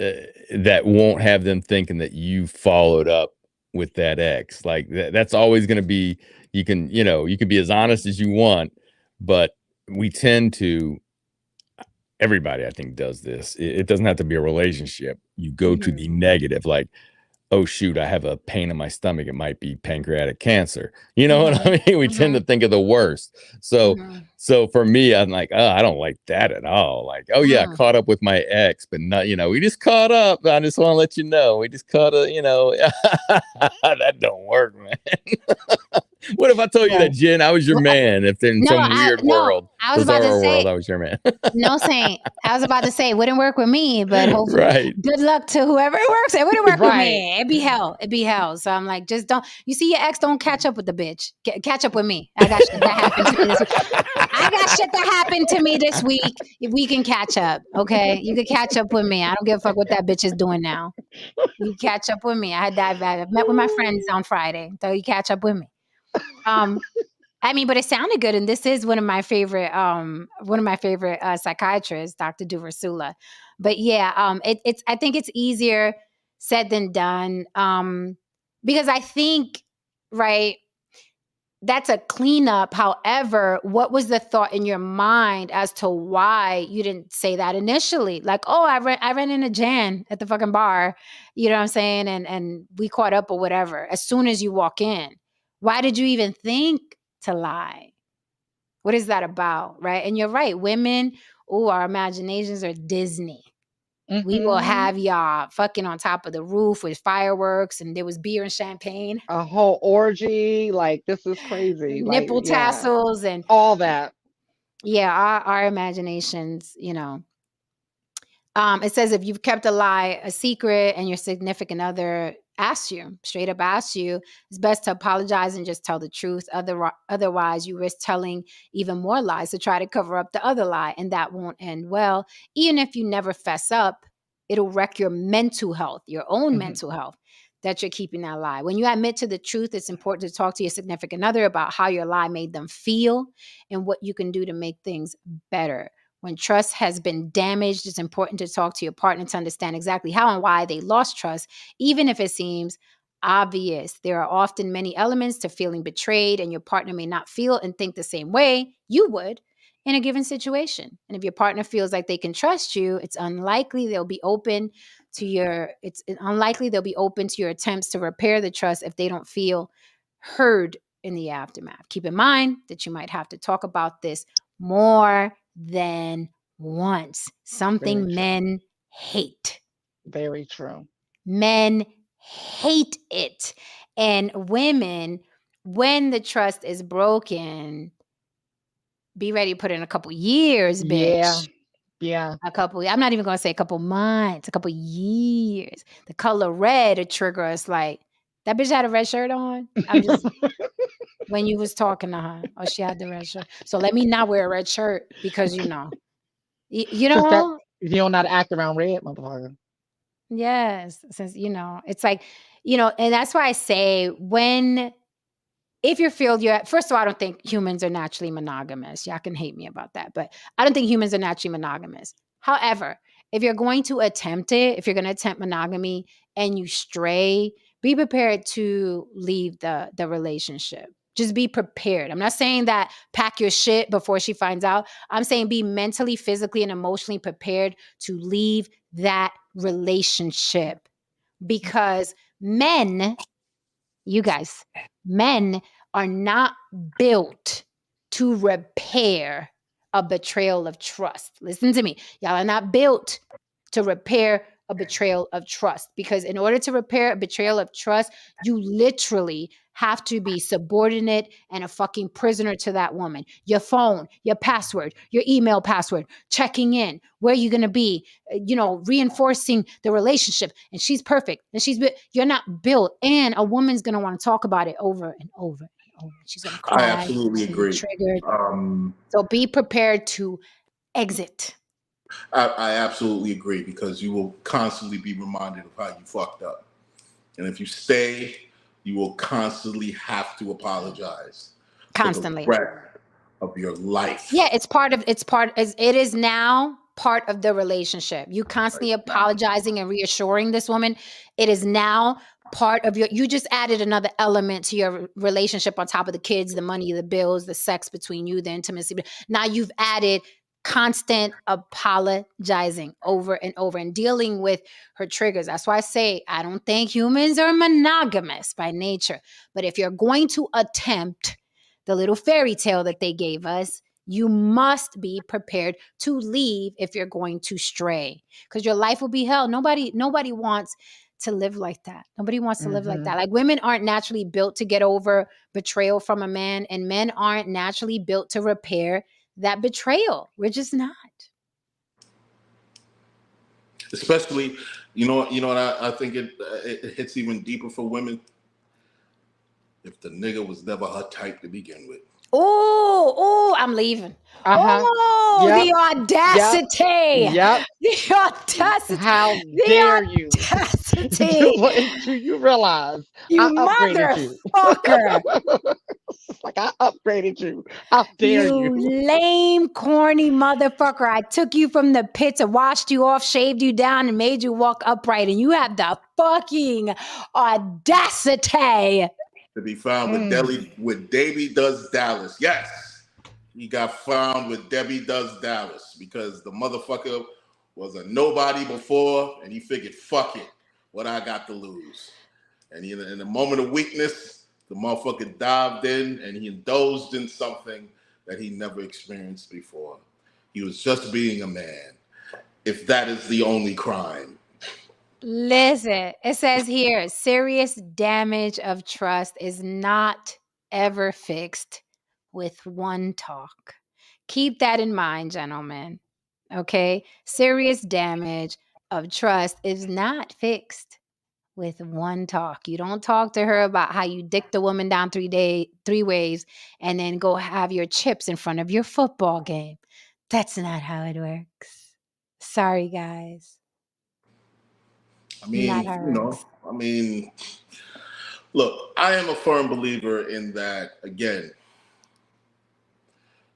that won't have them thinking that you followed up with that ex. Like that's always going to be. You can be as honest as you want, but we tend to. Everybody, I think, does this. It doesn't have to be a relationship. You go to the negative, like, oh shoot, I have a pain in my stomach. It might be pancreatic cancer. You know what I mean? We tend to think of the worst. So for me, I'm like, oh, I don't like that at all. Like, oh yeah, I caught up with my ex, but not, we just caught up. I just want to let you know, we just caught up. That don't work, man. What if I told you that, Jen, I was your man? If in some weird world, I was about to say, world, I was your man. No, Saint. I was about to say it wouldn't work with me, but hopefully, right. Good luck to whoever it works. It wouldn't work with Right. me. It'd be hell. It'd be hell. So I'm like, just don't. You see your ex, don't catch up with the bitch. Catch up with me. I got shit that happened to me this week. I got shit that happened to me this week. We can catch up, okay? You can catch up with me. I don't give a fuck what that bitch is doing now. You catch up with me. I met with my friends on Friday, so you catch up with me. I mean, but it sounded good, and this is one of my favorite psychiatrists, Dr. Duversula. But yeah, it's I think it's easier said than done, because I think, right, that's a cleanup. However, what was the thought in your mind as to why you didn't say that initially? Like, oh, I ran into Jan at the fucking bar, you know what I'm saying, and we caught up or whatever. As soon as you walk in, why did you even think to lie? What is that about, right? And you're right, women, our imaginations are Disney. We will have y'all fucking on top of the roof with fireworks, and there was beer and champagne. A whole orgy, like this is crazy. Nipple like, tassels and all that. Yeah, our imaginations, it says if you've kept a lie a secret and your significant other straight up asks you, it's best to apologize and just tell the truth. Otherwise, you risk telling even more lies to try to cover up the other lie, and that won't end well. Even if you never fess up, it'll wreck your mental health, your own mental health, that you're keeping that lie. When you admit to the truth, it's important to talk to your significant other about how your lie made them feel and what you can do to make things better. When trust has been damaged, it's important to talk to your partner to understand exactly how and why they lost trust, even if it seems obvious. There are often many elements to feeling betrayed, and your partner may not feel and think the same way you would in a given situation. And if your partner feels like they can trust you, it's unlikely they'll be open to your attempts to repair the trust if they don't feel heard in the aftermath. Keep in mind that you might have to talk about this more than once. Something men hate. Very true. Men hate it. And women, when the trust is broken, be ready to put in a couple years, bitch. Yeah. I'm not even going to say a couple months, a couple years. The color red will trigger us like, that bitch had a red shirt on. I'm just when you was talking to her, or she had the red shirt. So let me not wear a red shirt because you know. You don't know how to act around red, motherfucker. Yes. Since, it's like, and that's why I say if you're filled, first of all, I don't think humans are naturally monogamous. Y'all can hate me about that, but I don't think humans are naturally monogamous. However, if you're going to attempt it, if you're going to attempt monogamy and you stray, be prepared to leave the relationship. Just be prepared. I'm not saying that pack your shit before she finds out. I'm saying be mentally, physically, and emotionally prepared to leave that relationship because men, you guys, men are not built to repair a betrayal of trust. Listen to me. Y'all are not built to repair a betrayal of trust because in order to repair a betrayal of trust, you literally have to be subordinate and a fucking prisoner to that woman. Your phone, your password, your email password, checking in, where you're going to be, reinforcing the relationship. And she's perfect. And you're not built. And a woman's going to want to talk about it over and over and over. She's going to I cry. absolutely She's going to be agree. triggered. So be prepared to exit. I absolutely agree because you will constantly be reminded of how you fucked up. And if you stay, you will constantly have to apologize for the Constantly. rest of your life. Yeah, it is now part of the relationship. You constantly apologizing and reassuring this woman. It is now part of you just added another element to your relationship on top of the kids, the money, the bills, the sex between you, the intimacy. Now you've added constant apologizing over and over and dealing with her triggers. That's why I say I don't think humans are monogamous by nature. But if you're going to attempt the little fairy tale that they gave us, you must be prepared to leave if you're going to stray because your life will be hell. Nobody wants to live like that. Nobody wants to live like that. Like women aren't naturally built to get over betrayal from a man, and men aren't naturally built to repair that betrayal. We're just not. Especially, you know what I think it hits even deeper for women if the nigga was never her type to begin with. Oh, I'm leaving. Uh-huh. Oh, Yep. the audacity. Yep. The audacity. How The dare you? audacity. Do you realize I You upgraded you? motherfucker. It's like I upgraded you. How dare you? You lame, corny motherfucker. I took you from the pits and washed you off, shaved you down, and made you walk upright. And you have the fucking audacity. To be found with Debbie Does Dallas. Yes, he got found with Debbie Does Dallas because the motherfucker was a nobody before, and he figured, fuck it, what I got to lose. And he, in a moment of weakness, the motherfucker dived in and he indulged in something that he never experienced before. He was just being a man. If that is the only crime. Listen, it says here, serious damage of trust is not ever fixed with one talk. Keep that in mind, gentlemen. Okay? Serious damage of trust is not fixed with one talk. You don't talk to her about how you dick the woman down three ways and then go have your chips in front of your football game. That's not how it works. Sorry, guys. I Not mean, how it works. Look, I am a firm believer in that, again,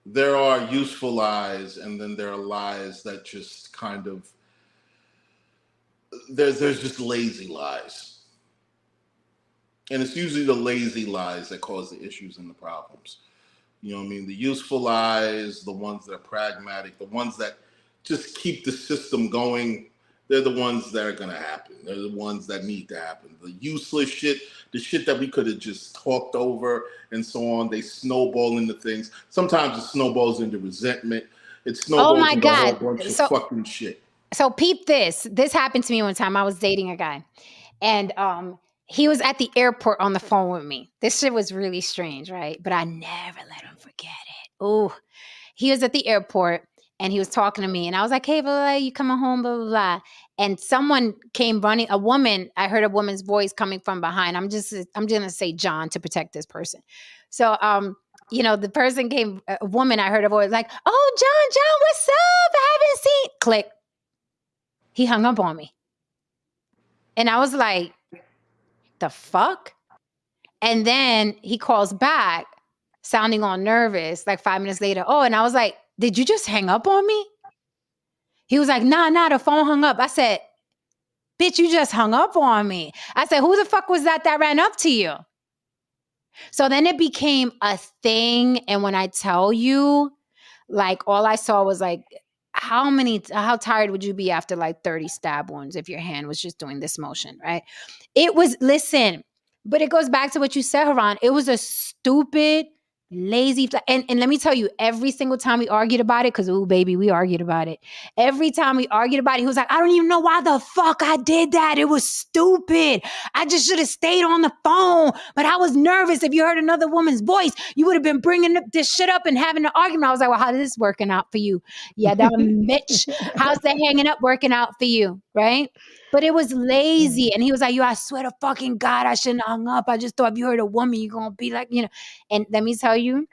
there are useful lies and then there are lies that just kind of, there's just lazy lies. And it's usually the lazy lies that cause the issues and the problems. You know what I mean? The useful lies, the ones that are pragmatic, the ones that just keep the system going, they're the ones that are going to happen. They're the ones that need to happen. The useless shit, the shit that we could have just talked over and so on, they snowball into things. Sometimes it snowballs into resentment. It Oh snowballs my into a whole God. bunch of So fucking shit. so peep this. This happened to me one time. I was dating a guy and he was at the airport on the phone with me. This shit was really strange, right? But I never let him forget it. Oh, he was at the airport and he was talking to me and I was like, hey, blah, blah, you coming home, blah, blah, blah. And someone came running, I heard a woman's voice coming from behind. I'm going to say John to protect this person. So, the person came, a woman, I heard a voice like, oh, John, what's up? I haven't seen, click. He hung up on me. And I was like, the fuck? And then he calls back, sounding all nervous, like 5 minutes later. Oh, and I was like, did you just hang up on me? He was like, nah, the phone hung up. I said, bitch, you just hung up on me. I said, who the fuck was that ran up to you? So then it became a thing. And when I tell you, like, all I saw was like, how tired would you be after like 30 stab wounds if your hand was just doing this motion, right? It was, listen, but it goes back to what you said, Haran. It was a stupid, lazy, and let me tell you, every single time we argued about it, because, ooh, baby, we argued about it. Every time we argued about it, he was like, I don't even know why the fuck I did that. It was stupid. I just should have stayed on the phone. But I was nervous. If you heard another woman's voice, you would have been bringing this shit up and having an argument. I was like, well, how's this working out for you? Yeah, that bitch. How's the hanging up working out for you? Right? But it was lazy. And he was like, yo, I swear to fucking God, I shouldn't have hung up. I just thought if you heard a woman, you're going to be like, you know. And let me tell you,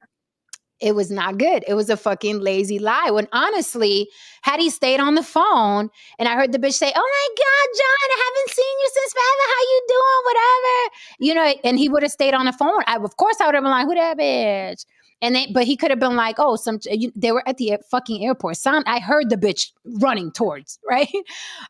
it was not good. It was a fucking lazy lie. When honestly, had he stayed on the phone and I heard the bitch say, oh my God, John, I haven't seen you since forever. How you doing? Whatever. You know, and he would have stayed on the phone. Of course, I would have been like, who that bitch? But he could have been like, oh, they were at the fucking airport. I heard the bitch running towards, right?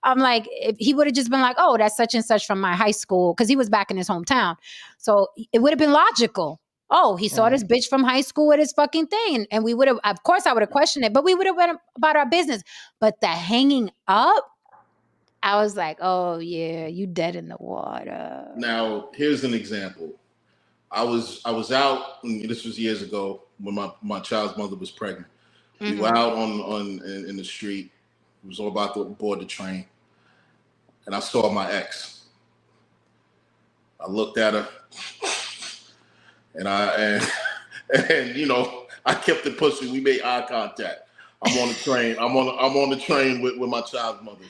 I'm like, if he would have just been like, oh, that's such and such from my high school, because he was back in his hometown. So it would have been logical. Oh, he saw this bitch from high school with his fucking thing. And we would have, of course, I would have questioned it, but we would have went about our business. But the hanging up, I was like, oh, yeah, you dead in the water. Now, here's an example. I was out, and this was years ago when my child's mother was pregnant. We were out in the street. It was all about to board the train. And I saw my ex. I looked at her. And you know, I kept it pushing. We made eye contact. I'm on the train. I'm on the train with my child's mother.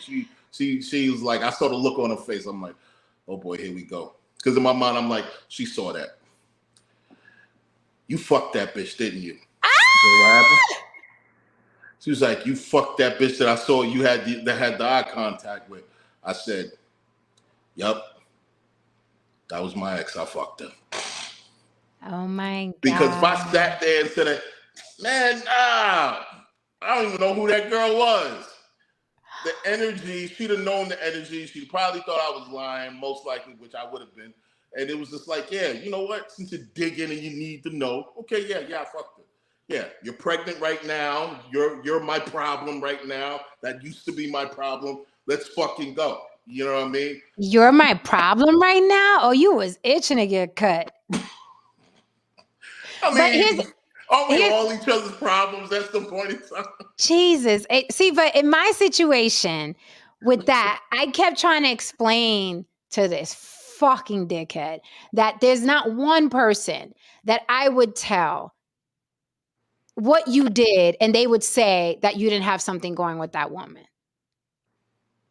She was like, I saw the look on her face. I'm like, oh boy, here we go. Because in my mind, I'm like, she saw that. You fucked that bitch, didn't you? What happened? She was like, you fucked that bitch that I saw you had the eye contact with. I said, yup. That was my ex. I fucked her. Oh my God. Because if I sat there and said, man, I don't even know who that girl was. The energy, she'd have known the energy. She probably thought I was lying, most likely, which I would have been. And it was just like, yeah, you know what? Since you're digging and you need to know, okay, yeah, I fucked her. Yeah, you're pregnant right now. You're my problem right now. That used to be my problem. Let's fucking go. You know what I mean? You're my problem right now? Oh, you was itching to get cut. I mean, aren't we all each other's problems? That's the point of time. Jesus. See, but in my situation with that, I kept trying to explain to this fucking dickhead that there's not one person that I would tell what you did and they would say that you didn't have something going with that woman.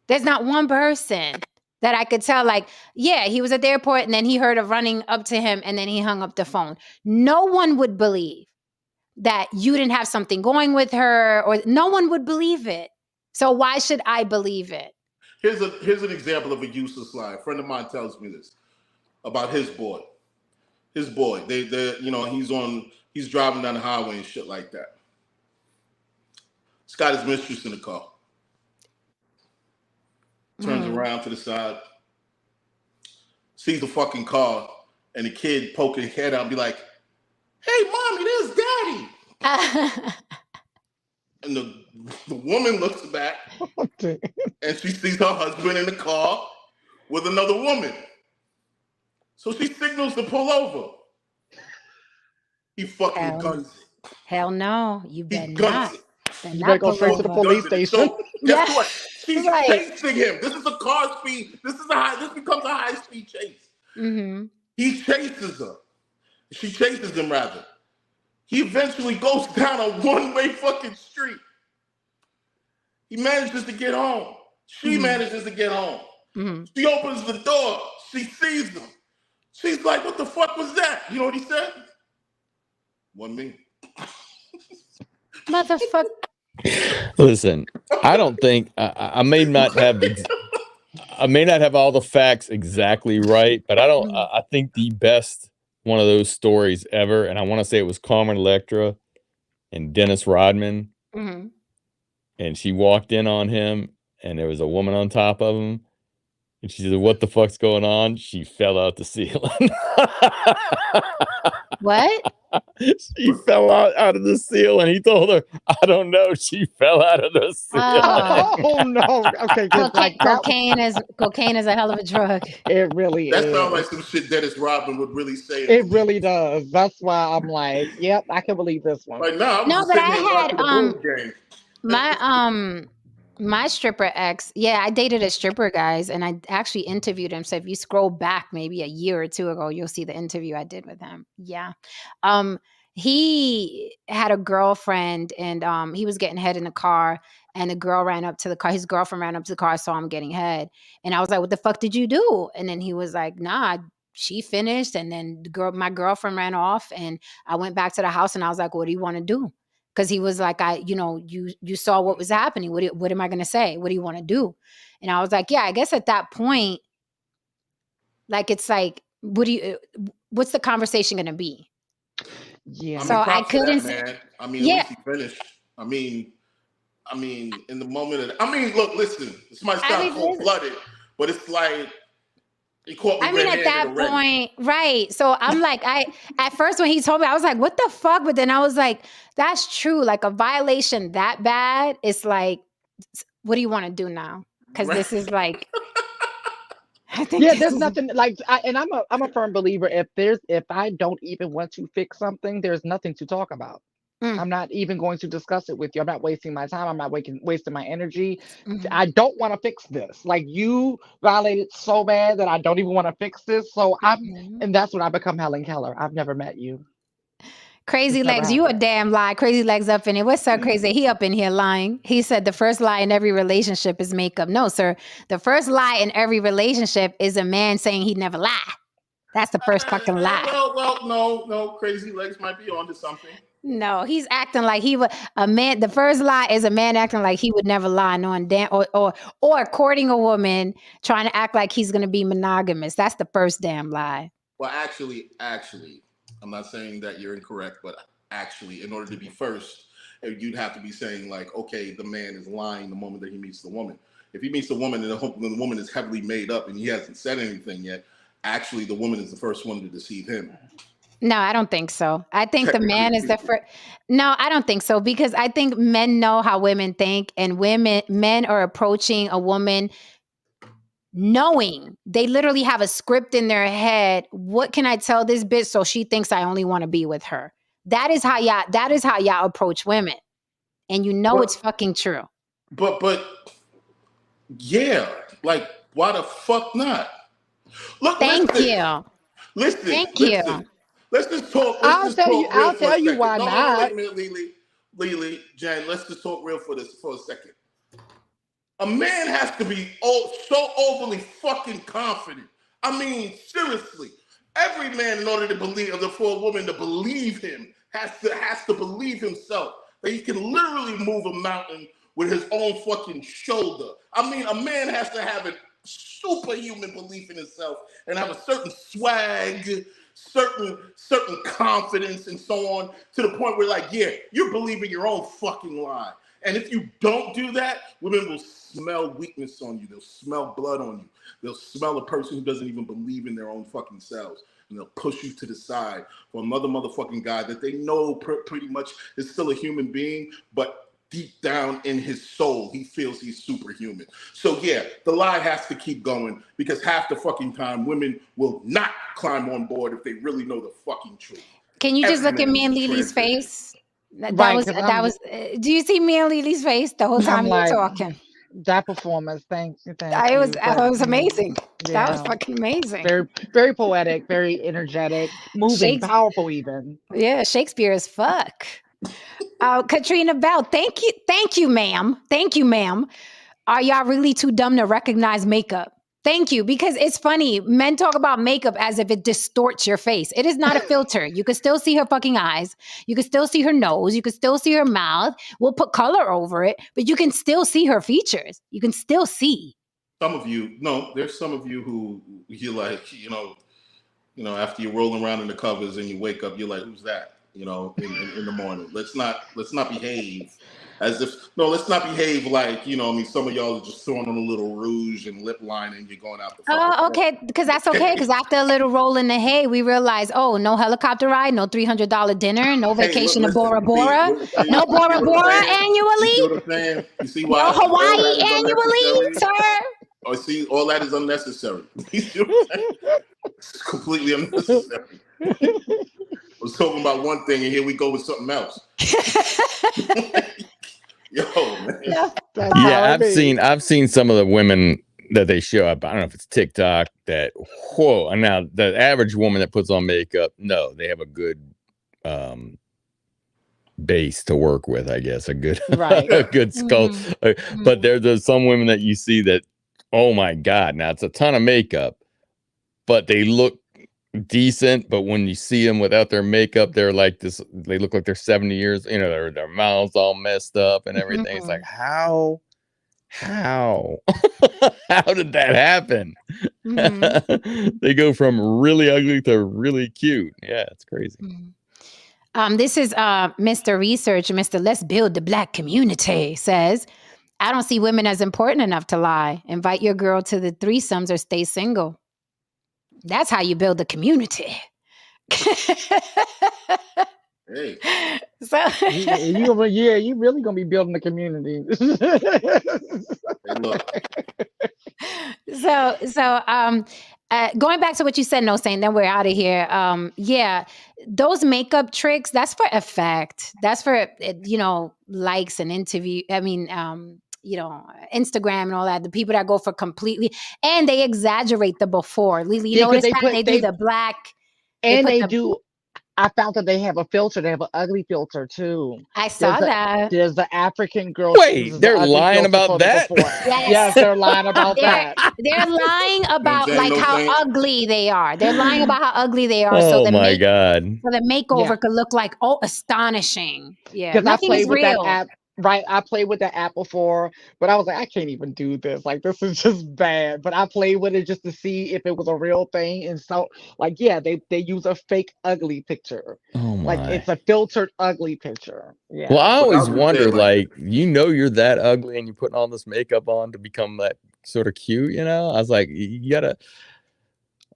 There's not one person that I could tell, like, yeah, he was at the airport and then he heard her running up to him and then he hung up the phone. No one would believe that you didn't have something going with her, or no one would believe it. So why should I believe it? Here's an example of a useless lie. A friend of mine tells me this about his boy. His boy, they you know, he's driving down the highway and shit like that. He's got his mistress in the car. Turns around to the side, sees the fucking car, and the kid poking his head out and be like, hey, mommy, there's daddy. And the woman looks back and she sees her husband in the car with another woman. So she signals to pull over. He fucking guns it. Hell no, you better not. You better go straight to the police station. So guess what? She's chasing him. This is a car speed. This becomes a high speed chase. Mm-hmm. He chases her. She chases him rather. He eventually goes down a one-way fucking street. He manages to get home. She manages to get home. Mm-hmm. She opens the door. She sees him. She's like, what the fuck was that? You know what he said? Wasn't me. Motherfucker. Listen, I don't think I may not have the I may not have all the facts exactly right, but I think the best one of those stories ever, and I want to say it was Carmen Electra and Dennis Rodman, Mhm. and she walked in on him, and there was a woman on top of him, and she said, "What the fuck's going on?" She fell out the ceiling. What? She fell out of the ceiling. He told her, "I don't know." She fell out of the ceiling. Oh no. Okay, because like that, Cocaine is a hell of a drug. it really That sounds like is. some shit Dennis Rodman would really say and It believe. really does. That's why I'm like, yep, I can believe this one. Like, nah, I was No, just but sitting here I watching the had Bulls game. my stripper ex, yeah, I dated a stripper, guys, and I actually interviewed him. So if you scroll back maybe a year or two ago, you'll see the interview I did with him. Yeah. He had a girlfriend, and he was getting head in the car, and the girl ran up to the car. His girlfriend ran up to the car, saw him getting head. And I was like, "What the fuck did you do?" And then he was like, "Nah, she finished, and then my girlfriend ran off, and I went back to the house, and I was like, what do you want to do?" Because he was like, you saw what was happening. What am I going to say? What do you want to do? And I was like, yeah, I guess at that point, like, it's like, what's the conversation going to be? Yeah. I So mean, I props to couldn't that, say, man. I mean, at yeah, least he finished. I mean, in the moment of, look, listen, this might I sound mean, cold-blooded, but it's like, he caught me I mean, at red-handed that already. point, right. So I'm like, at first when he told me, I was like, what the fuck? But then I was like, that's true. Like, a violation that bad, it's like, what do you want to do now? Because Right? this is like, I think Yeah, this there's is, nothing like I'm a firm believer if I don't even want to fix something, there's nothing to talk about. mm, I'm not even going to discuss it with you. I'm not wasting my time. I'm not wasting my energy. mhm, I don't want to fix this. Like, you violated so bad that I don't even want to fix this. So mhm. and that's when I become Helen Keller. I've never met you. Crazy It's never Legs, you a happened. damn lie. Crazy Legs up in it. What's so crazy? He up in here lying. He said the first lie in every relationship is makeup. No, sir. The first lie in every relationship is a man saying he'd never lie. That's the first fucking lie. No, Crazy Legs might be onto something. No, he's acting like he would. A man. The first lie is a man acting like he would never lie on damn or courting a woman trying to act like he's gonna be monogamous. That's the first damn lie. Well, actually, I'm not saying that you're incorrect, but actually, in order to be first, you'd have to be saying like, okay, the man is lying the moment that he meets the woman. If he meets the woman and the woman is heavily made up and he hasn't said anything yet, actually, the woman is the first one to deceive him. No, I don't think so. I think the Technically man is the speaking. first. No, I don't think so, because I think men know how women think, and men are approaching a woman knowing they literally have a script in their head. What can I tell this bitch so she thinks I only want to be with her? That is how y'all approach women, and you know it's But fucking true. but yeah, like why the fuck not? Look, Thank listen, you. listen, Thank you. listen. Let's just talk. Let's I'll just tell you. talk real I'll for a tell you second. why No, not. wait a minute, Lily, Jen. Let's just talk real for a second. A man has to be so overly fucking confident. I mean, seriously, every man, in order to believe, for a woman to believe him, has to believe himself that he can literally move a mountain with his own fucking shoulder. I mean, a man has to have a superhuman belief in himself and have a certain swag, certain confidence, and so on, to the point where, like, yeah, you're believing your own fucking lie. And if you don't do that, women will smell weakness on you. They'll smell blood on you. They'll smell a person who doesn't even believe in their own fucking selves. And they'll push you to the side for another motherfucking guy that they know pretty much is still a human being, but deep down in his soul, he feels he's superhuman. So yeah, the lie has to keep going, because half the fucking time women will not climb on board if they really know the fucking truth. Can you just Every look at man me is and a Lili's transition. face? That Right, was because that was. Do you see me and Lili's face the whole I'm time you were like, talking? that performance. Thank you, It but was amazing. That was yeah, fucking amazing. very very poetic, very energetic, moving, Shakes, powerful, even. yeah, Shakespeare as fuck. Katrina Bell, thank you, ma'am. Are y'all really too dumb to recognize makeup? Thank you, because it's funny. Men talk about makeup as if it distorts your face. It is not a filter. You can still see her fucking eyes. You can still see her nose. You can still see her mouth. We'll put color over it, but you can still see her features. You can still see. some of you, no, there's some of you who you like, after you're rolling around in the covers and you wake up, you're like, who's that? In the morning. Let's not behave as if let's not behave like, some of y'all are just throwing on a little rouge and lip line and you're going out the fucking Oh, okay, because that's okay. Because after a little roll in the hay, we realize, oh, no helicopter ride, no $300 dinner, no vacation to Bora Bora, no Bora Bora annually, you see what I'm saying? You see why no all Hawaii that is annually, unnecessary? sir. Oh, see, all that is unnecessary. You see what I'm saying? It's completely unnecessary. I was talking about one thing, and here we go with something else. Yo, man. Yeah, I've seen some of the women that they show up. I don't know if it's TikTok that and now the average woman that puts on makeup, no, they have a good base to work with, I guess. A good a good skull. But there's some women that you see that, oh my God, now it's a ton of makeup, but they look decent. But when you see them without their makeup, they're like this, they look like they're 70 years, their mouths all messed up and everything. It's like, how how did that happen? They go from really ugly to really cute. Yeah, it's crazy. This is Mr. Research, Mr. Let's Build the Black Community says, I don't see women as important enough to lie. Invite your girl to the threesomes or stay single. That's how you build the community. Hey. So you really gonna be building the community. Going back to what you said, no saying, then we're out of here. Yeah, those makeup tricks, that's for effect. That's for likes and interview. I mean, Instagram and all that. The people that go for completely, and they exaggerate the before. Lily, you notice that they do the black, and they do. I found that they have a filter. They have an ugly filter too. I saw that. There's the African girl. Wait, they're lying about that? Yes, they're lying about that. They're lying about how ugly they are. They're lying about how ugly they are. Oh so my God. So the makeover could look like, astonishing. Yeah. Because I played with that app. Right, I played with the app before, but I was like, I can't even do this. Like, this is just bad. But I played with it just to see if it was a real thing. And so, they use a fake ugly picture. Oh my. Like, it's a filtered ugly picture. Yeah. Well, I always wondered, you're that ugly and you're putting all this makeup on to become that sort of cute, I was like, you gotta,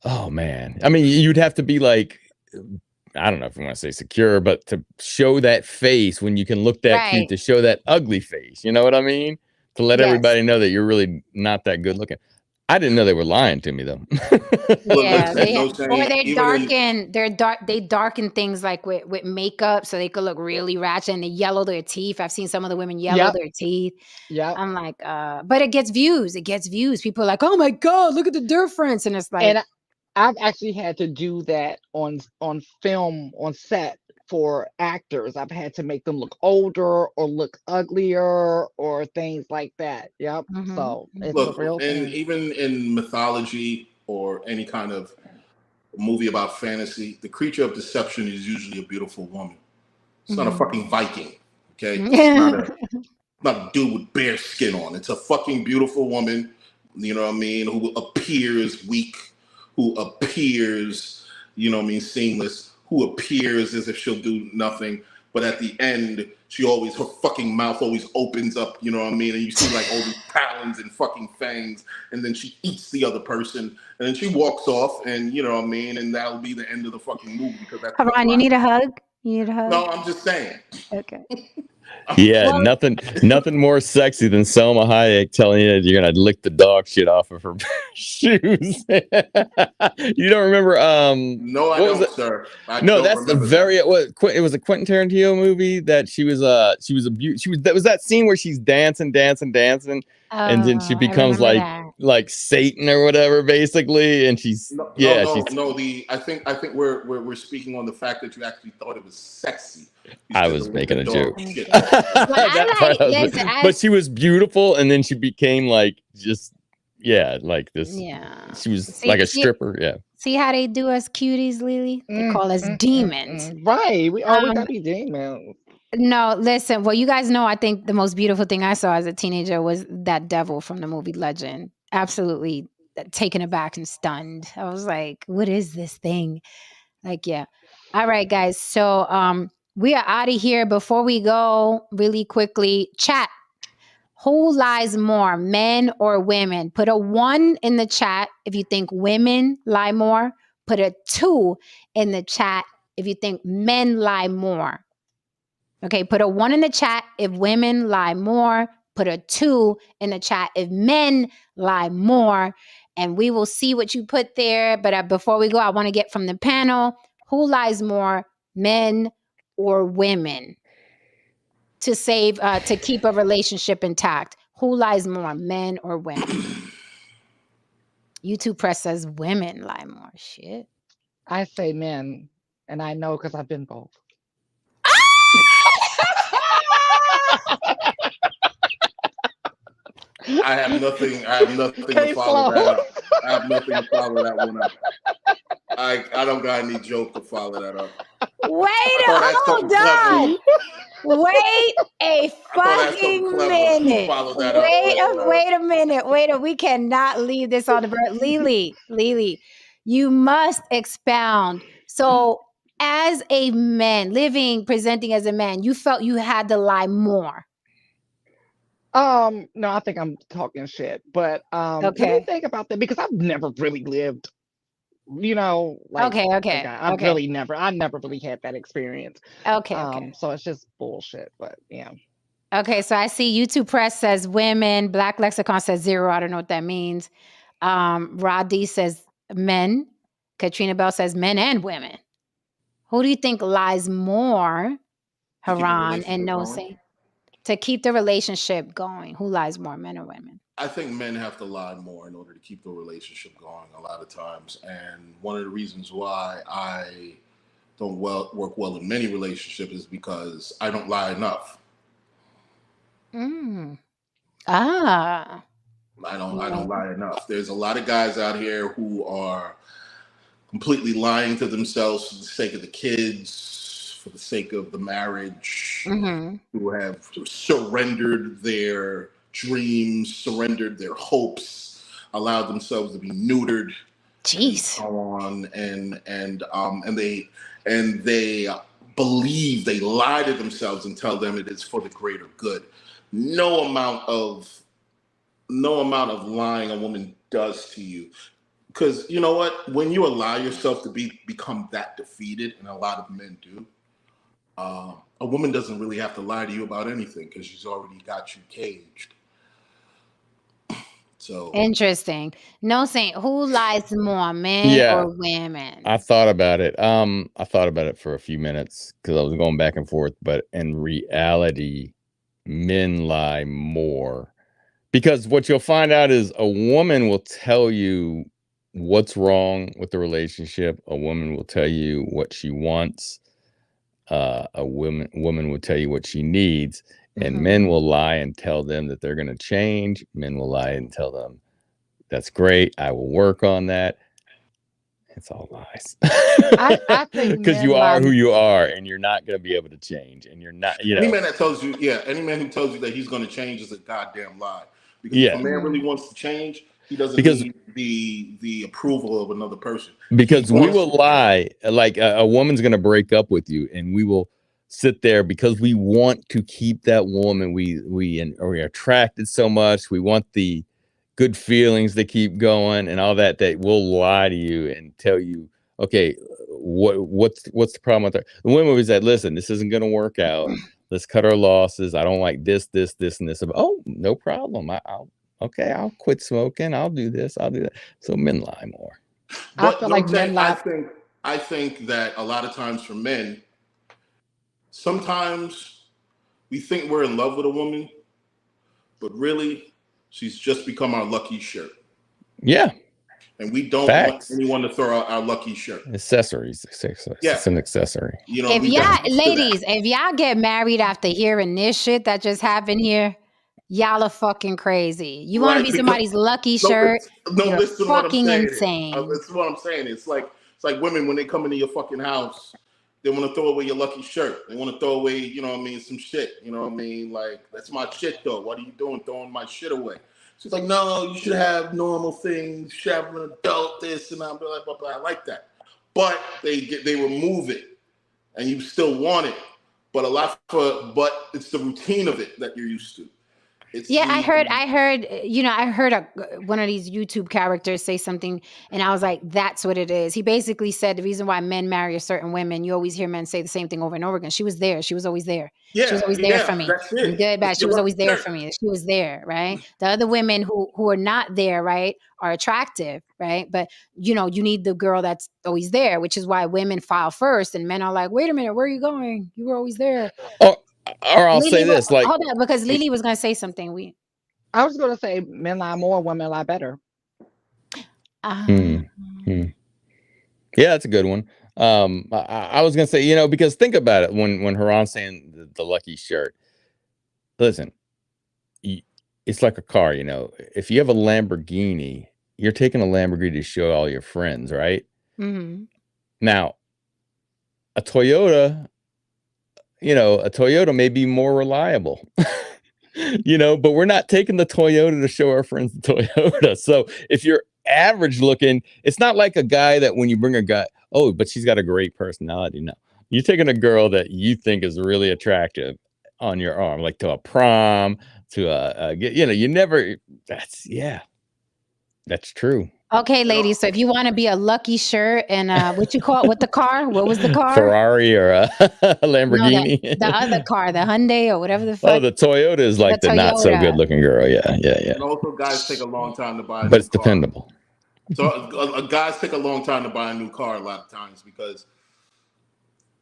oh man. I mean, you'd have to be like, I don't know if you want to say secure, but to show that face when you can look that cute, to show that ugly face, you know what I mean? To let everybody know that you're really not that good looking. I didn't know they were lying to me though. Yeah, they darken things like with makeup so they could look really ratchet, and they yellow their teeth. I've seen some of the women yellow their teeth. Yeah, I'm like, but it gets views. People are like, oh my God, look at the difference, and it's like. And I've actually had to do that on film, on set for actors. I've had to make them look older or look uglier or things like that. Yep. So it's a real thing. Even in mythology or any kind of movie about fantasy, the creature of deception is usually a beautiful woman. It's not a fucking Viking. Okay. It's not a dude with bare skin on. It's a fucking beautiful woman, you know what I mean, who appears weak, who appears, seamless, who appears as if she'll do nothing, but at the end, her fucking mouth always opens up, you know what I mean? And you see all these talons and fucking fangs, and then she eats the other person, and then she walks off, and you know what I mean? And that'll be the end of the fucking movie. Because that's Haran, you need a hug? You need a hug? No, I'm just saying. Okay. Yeah, nothing more sexy than Selma Hayek telling you that you're gonna lick the dog shit off of her shoes. You don't remember? No, I don't, sir. No, that's the very. It was a Quentin Tarantino movie that she was that was that scene where she's dancing, and then she becomes like Satan or whatever, basically, and she's I think we're speaking on the fact that you actually thought it was sexy. I was making a joke. But she was beautiful, and then she became like this. Yeah. She was like a stripper. Yeah. See how they do us cuties, Lily? They call us demons. Right. We gotta be demons. No, listen. Well, you guys know, I think the most beautiful thing I saw as a teenager was that devil from the movie Legend. absolutely taken aback and stunned. I was like, what is this thing? Like, yeah. All right, guys. So we are out of here. Before we go, really quickly, chat. Who lies more, men or women? Put a 1 in the chat if you think women lie more. Put a 2 in the chat if you think men lie more. Okay, put a 1 in the chat if women lie more. Put a 2 in the chat if men lie more. And we will see what you put there. But before we go, I want to get from the panel, who lies more, men or women? To keep a relationship intact, who lies more, men or women? YouTube press says women lie more. Shit. I say men, and I know because I've been both. I have nothing to Case follow that closed. up. I have nothing to follow that one up. I don't got any joke to follow that up. Hold on. Wait a fucking minute. Follow that up. Wait a minute. We cannot leave this on the bird. Lily, you must expound. So, as a man, presenting as a man, you felt you had to lie more. No, I think I'm talking shit. But let me Okay. think about that because I've never really lived, like Okay. I never really had that experience. Okay. So it's just bullshit. But yeah. Okay, so I see YouTube Press says women, Black Lexicon says 0. I don't know what that means. Rod D says men. Katrina Bell says men and women. Who do you think lies more, Haran and Nosy, to keep the relationship going? Who lies more, men or women? I think men have to lie more in order to keep the relationship going a lot of times. And one of the reasons why I don't work well in many relationships is because I don't lie enough. Ah. I don't lie enough. There's a lot of guys out here who are completely lying to themselves for the sake of the kids, for the sake of the marriage, who have surrendered their dreams, surrendered their hopes, allowed themselves to be neutered, jeez, and so on, and they believe, they lie to themselves and tell them it is for the greater good. No amount of lying a woman does to you. Because you know what? When you allow yourself to become that defeated, and a lot of men do, a woman doesn't really have to lie to you about anything because she's already got you caged. So interesting. No saying who lies more, men or women? I thought about it. I thought about it for a few minutes because I was going back and forth, but in reality, men lie more. Because what you'll find out is a woman will tell you what's wrong with the relationship. A woman will tell you what she wants. A woman will tell you what she needs. And men will lie and tell them that they're going to change. Men will lie and tell them, that's great, I will work on that. It's all lies. I think because you are who you are, and you're not going to be able to change, and you're not. Any man that tells you, any man who tells you that he's going to change is a goddamn lie. Because if a man really wants to change, he doesn't need the approval of another person. Because we will lie, like a woman's going to break up with you, and we will sit there because we want to keep that woman. We're attracted so much. We want the good feelings to keep going and all that. That we'll lie to you and tell you, okay, what's the problem with her? The women always said, listen, this isn't going to work out. Let's cut our losses. I don't like this, and this. Oh, no problem. I'll quit smoking. I'll do this. I'll do that. So men lie more. But I feel like men lie. I think that a lot of times for men, sometimes we think we're in love with a woman, but really, she's just become our lucky shirt. Yeah. And we don't want anyone to throw out our lucky shirt. Accessories. It's an accessory. You know, if y'all get married after hearing this shit that just happened here, y'all are fucking crazy. You want to be somebody's lucky shirt? You're fucking insane. That's what I'm saying. It's like women when they come into your fucking house, they want to throw away your lucky shirt. They want to throw away, some shit. You know what I mean? Like, that's my shit though. What are you doing throwing my shit away? She's like, no, you should have normal things. You should have an adult this and I'm like, blah, blah, blah. I like that. But they remove it and you still want it. But but it's the routine of it that you're used to. Yeah, I heard, one of these YouTube characters say something, and I was like, that's what it is. He basically said the reason why men marry a certain women, you always hear men say the same thing over and over again. She was there. She was always there. She was always there for me. That's it. And good, bad. She was always there for me. She was there, right? The other women who are not there, right, are attractive, right? But, you need the girl that's always there, which is why women file first, and men are like, wait a minute, where are you going? You were always there. Or I'll say this, like, hold on, because Lily was going to say something. I was going to say men lie more, women lie better. Yeah, that's a good one. I was going to say, because think about it, when Haran's saying the lucky shirt, listen, it's like a car, if you have a Lamborghini, you're taking a Lamborghini to show all your friends, right? Mm-hmm. Now, a Toyota may be more reliable, but we're not taking the Toyota to show our friends the Toyota. So if you're average looking, it's not like a guy that when you bring a guy, oh, but she's got a great personality. No, you're taking a girl that you think is really attractive on your arm, like to a prom, to you never, that's true. Okay, ladies. So if you want to be a lucky shirt and what you call it, what the car? What was the car? Ferrari or a Lamborghini? No, the other car, the Hyundai or whatever the fuck. Oh, the Toyota is like the not so good looking girl. Yeah. And also, guys take a long time to buy. But it's dependable. So guys take a long time to buy a new car a lot of times because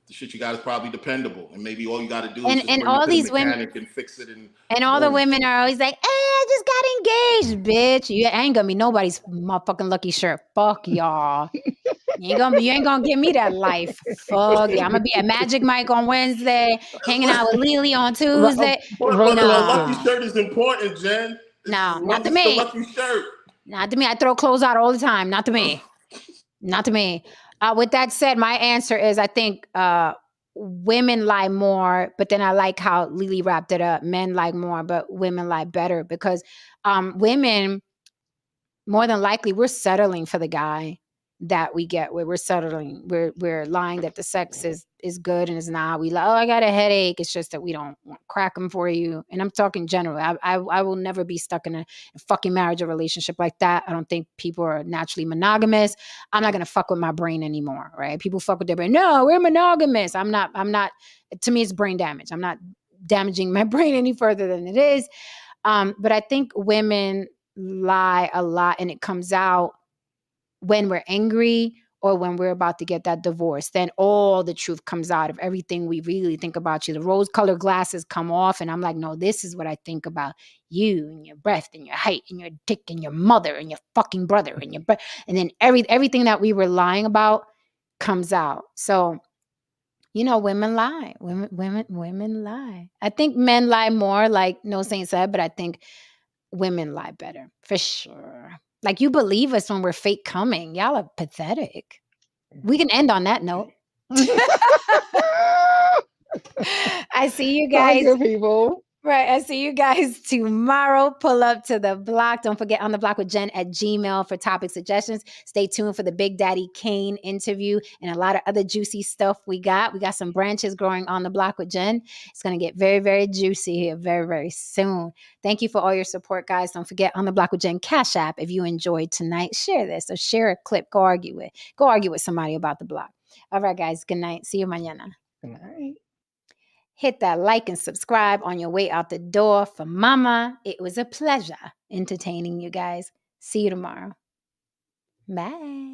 the shit you got is probably dependable, and maybe all you got to do is just bring all it to these the mechanic and fix it. And all the women are always like, "Hey, I just got engaged, bitch. You ain't gonna be nobody's motherfucking lucky shirt. Fuck y'all. You ain't gonna give me that life. Fuck yeah. I'm gonna be at Magic Mike on Wednesday, hanging out with Lily on Tuesday. But a lucky shirt is important, Jen. No, not to me. The lucky shirt. Not to me. I throw clothes out all the time. Not to me. Not to me. With that said, my answer is I think women lie more, but then I like how Lily wrapped it up. Men lie more, but women lie better because women, more than likely, we're settling for the guy that we get where we're settling. We're lying that the sex is good and it's not. We like, oh, I got a headache. It's just that we don't want crack them for you. And I'm talking generally. I will never be stuck in a fucking marriage or relationship like that. I don't think people are naturally monogamous. I'm not gonna fuck with my brain anymore, right? People fuck with their brain. No, we're monogamous. I'm not. To me, it's brain damage. I'm not damaging my brain any further than it is. But I think women lie a lot, and it comes out when we're angry or when we're about to get that divorce. Then all the truth comes out of everything we really think about you. The rose-colored glasses come off, and I'm like, no, this is what I think about you and your breath and your height and your dick and your mother and your fucking brother and your and then everything that we were lying about comes out. So, women lie. Women lie. I think men lie more, like No Saint said, but I think women lie better for sure. Like, you believe us when we're fake coming. Y'all are pathetic. We can end on that note. I see you guys. Thank you, people. Right. I see you guys tomorrow. Pull up to the block. Don't forget On the Block with Jen at Gmail for topic suggestions. Stay tuned for the Big Daddy Kane interview and a lot of other juicy stuff we got. We got some branches growing on the block with Jen. It's going to get very, very juicy here very, very soon. Thank you for all your support, guys. Don't forget On the Block with Jen Cash App. If you enjoyed tonight, share this or share a clip. Go argue with somebody about the block. All right, guys. Good night. See you mañana. Good night. Hit that like and subscribe on your way out the door for mama. It was a pleasure entertaining you guys. See you tomorrow. Bye.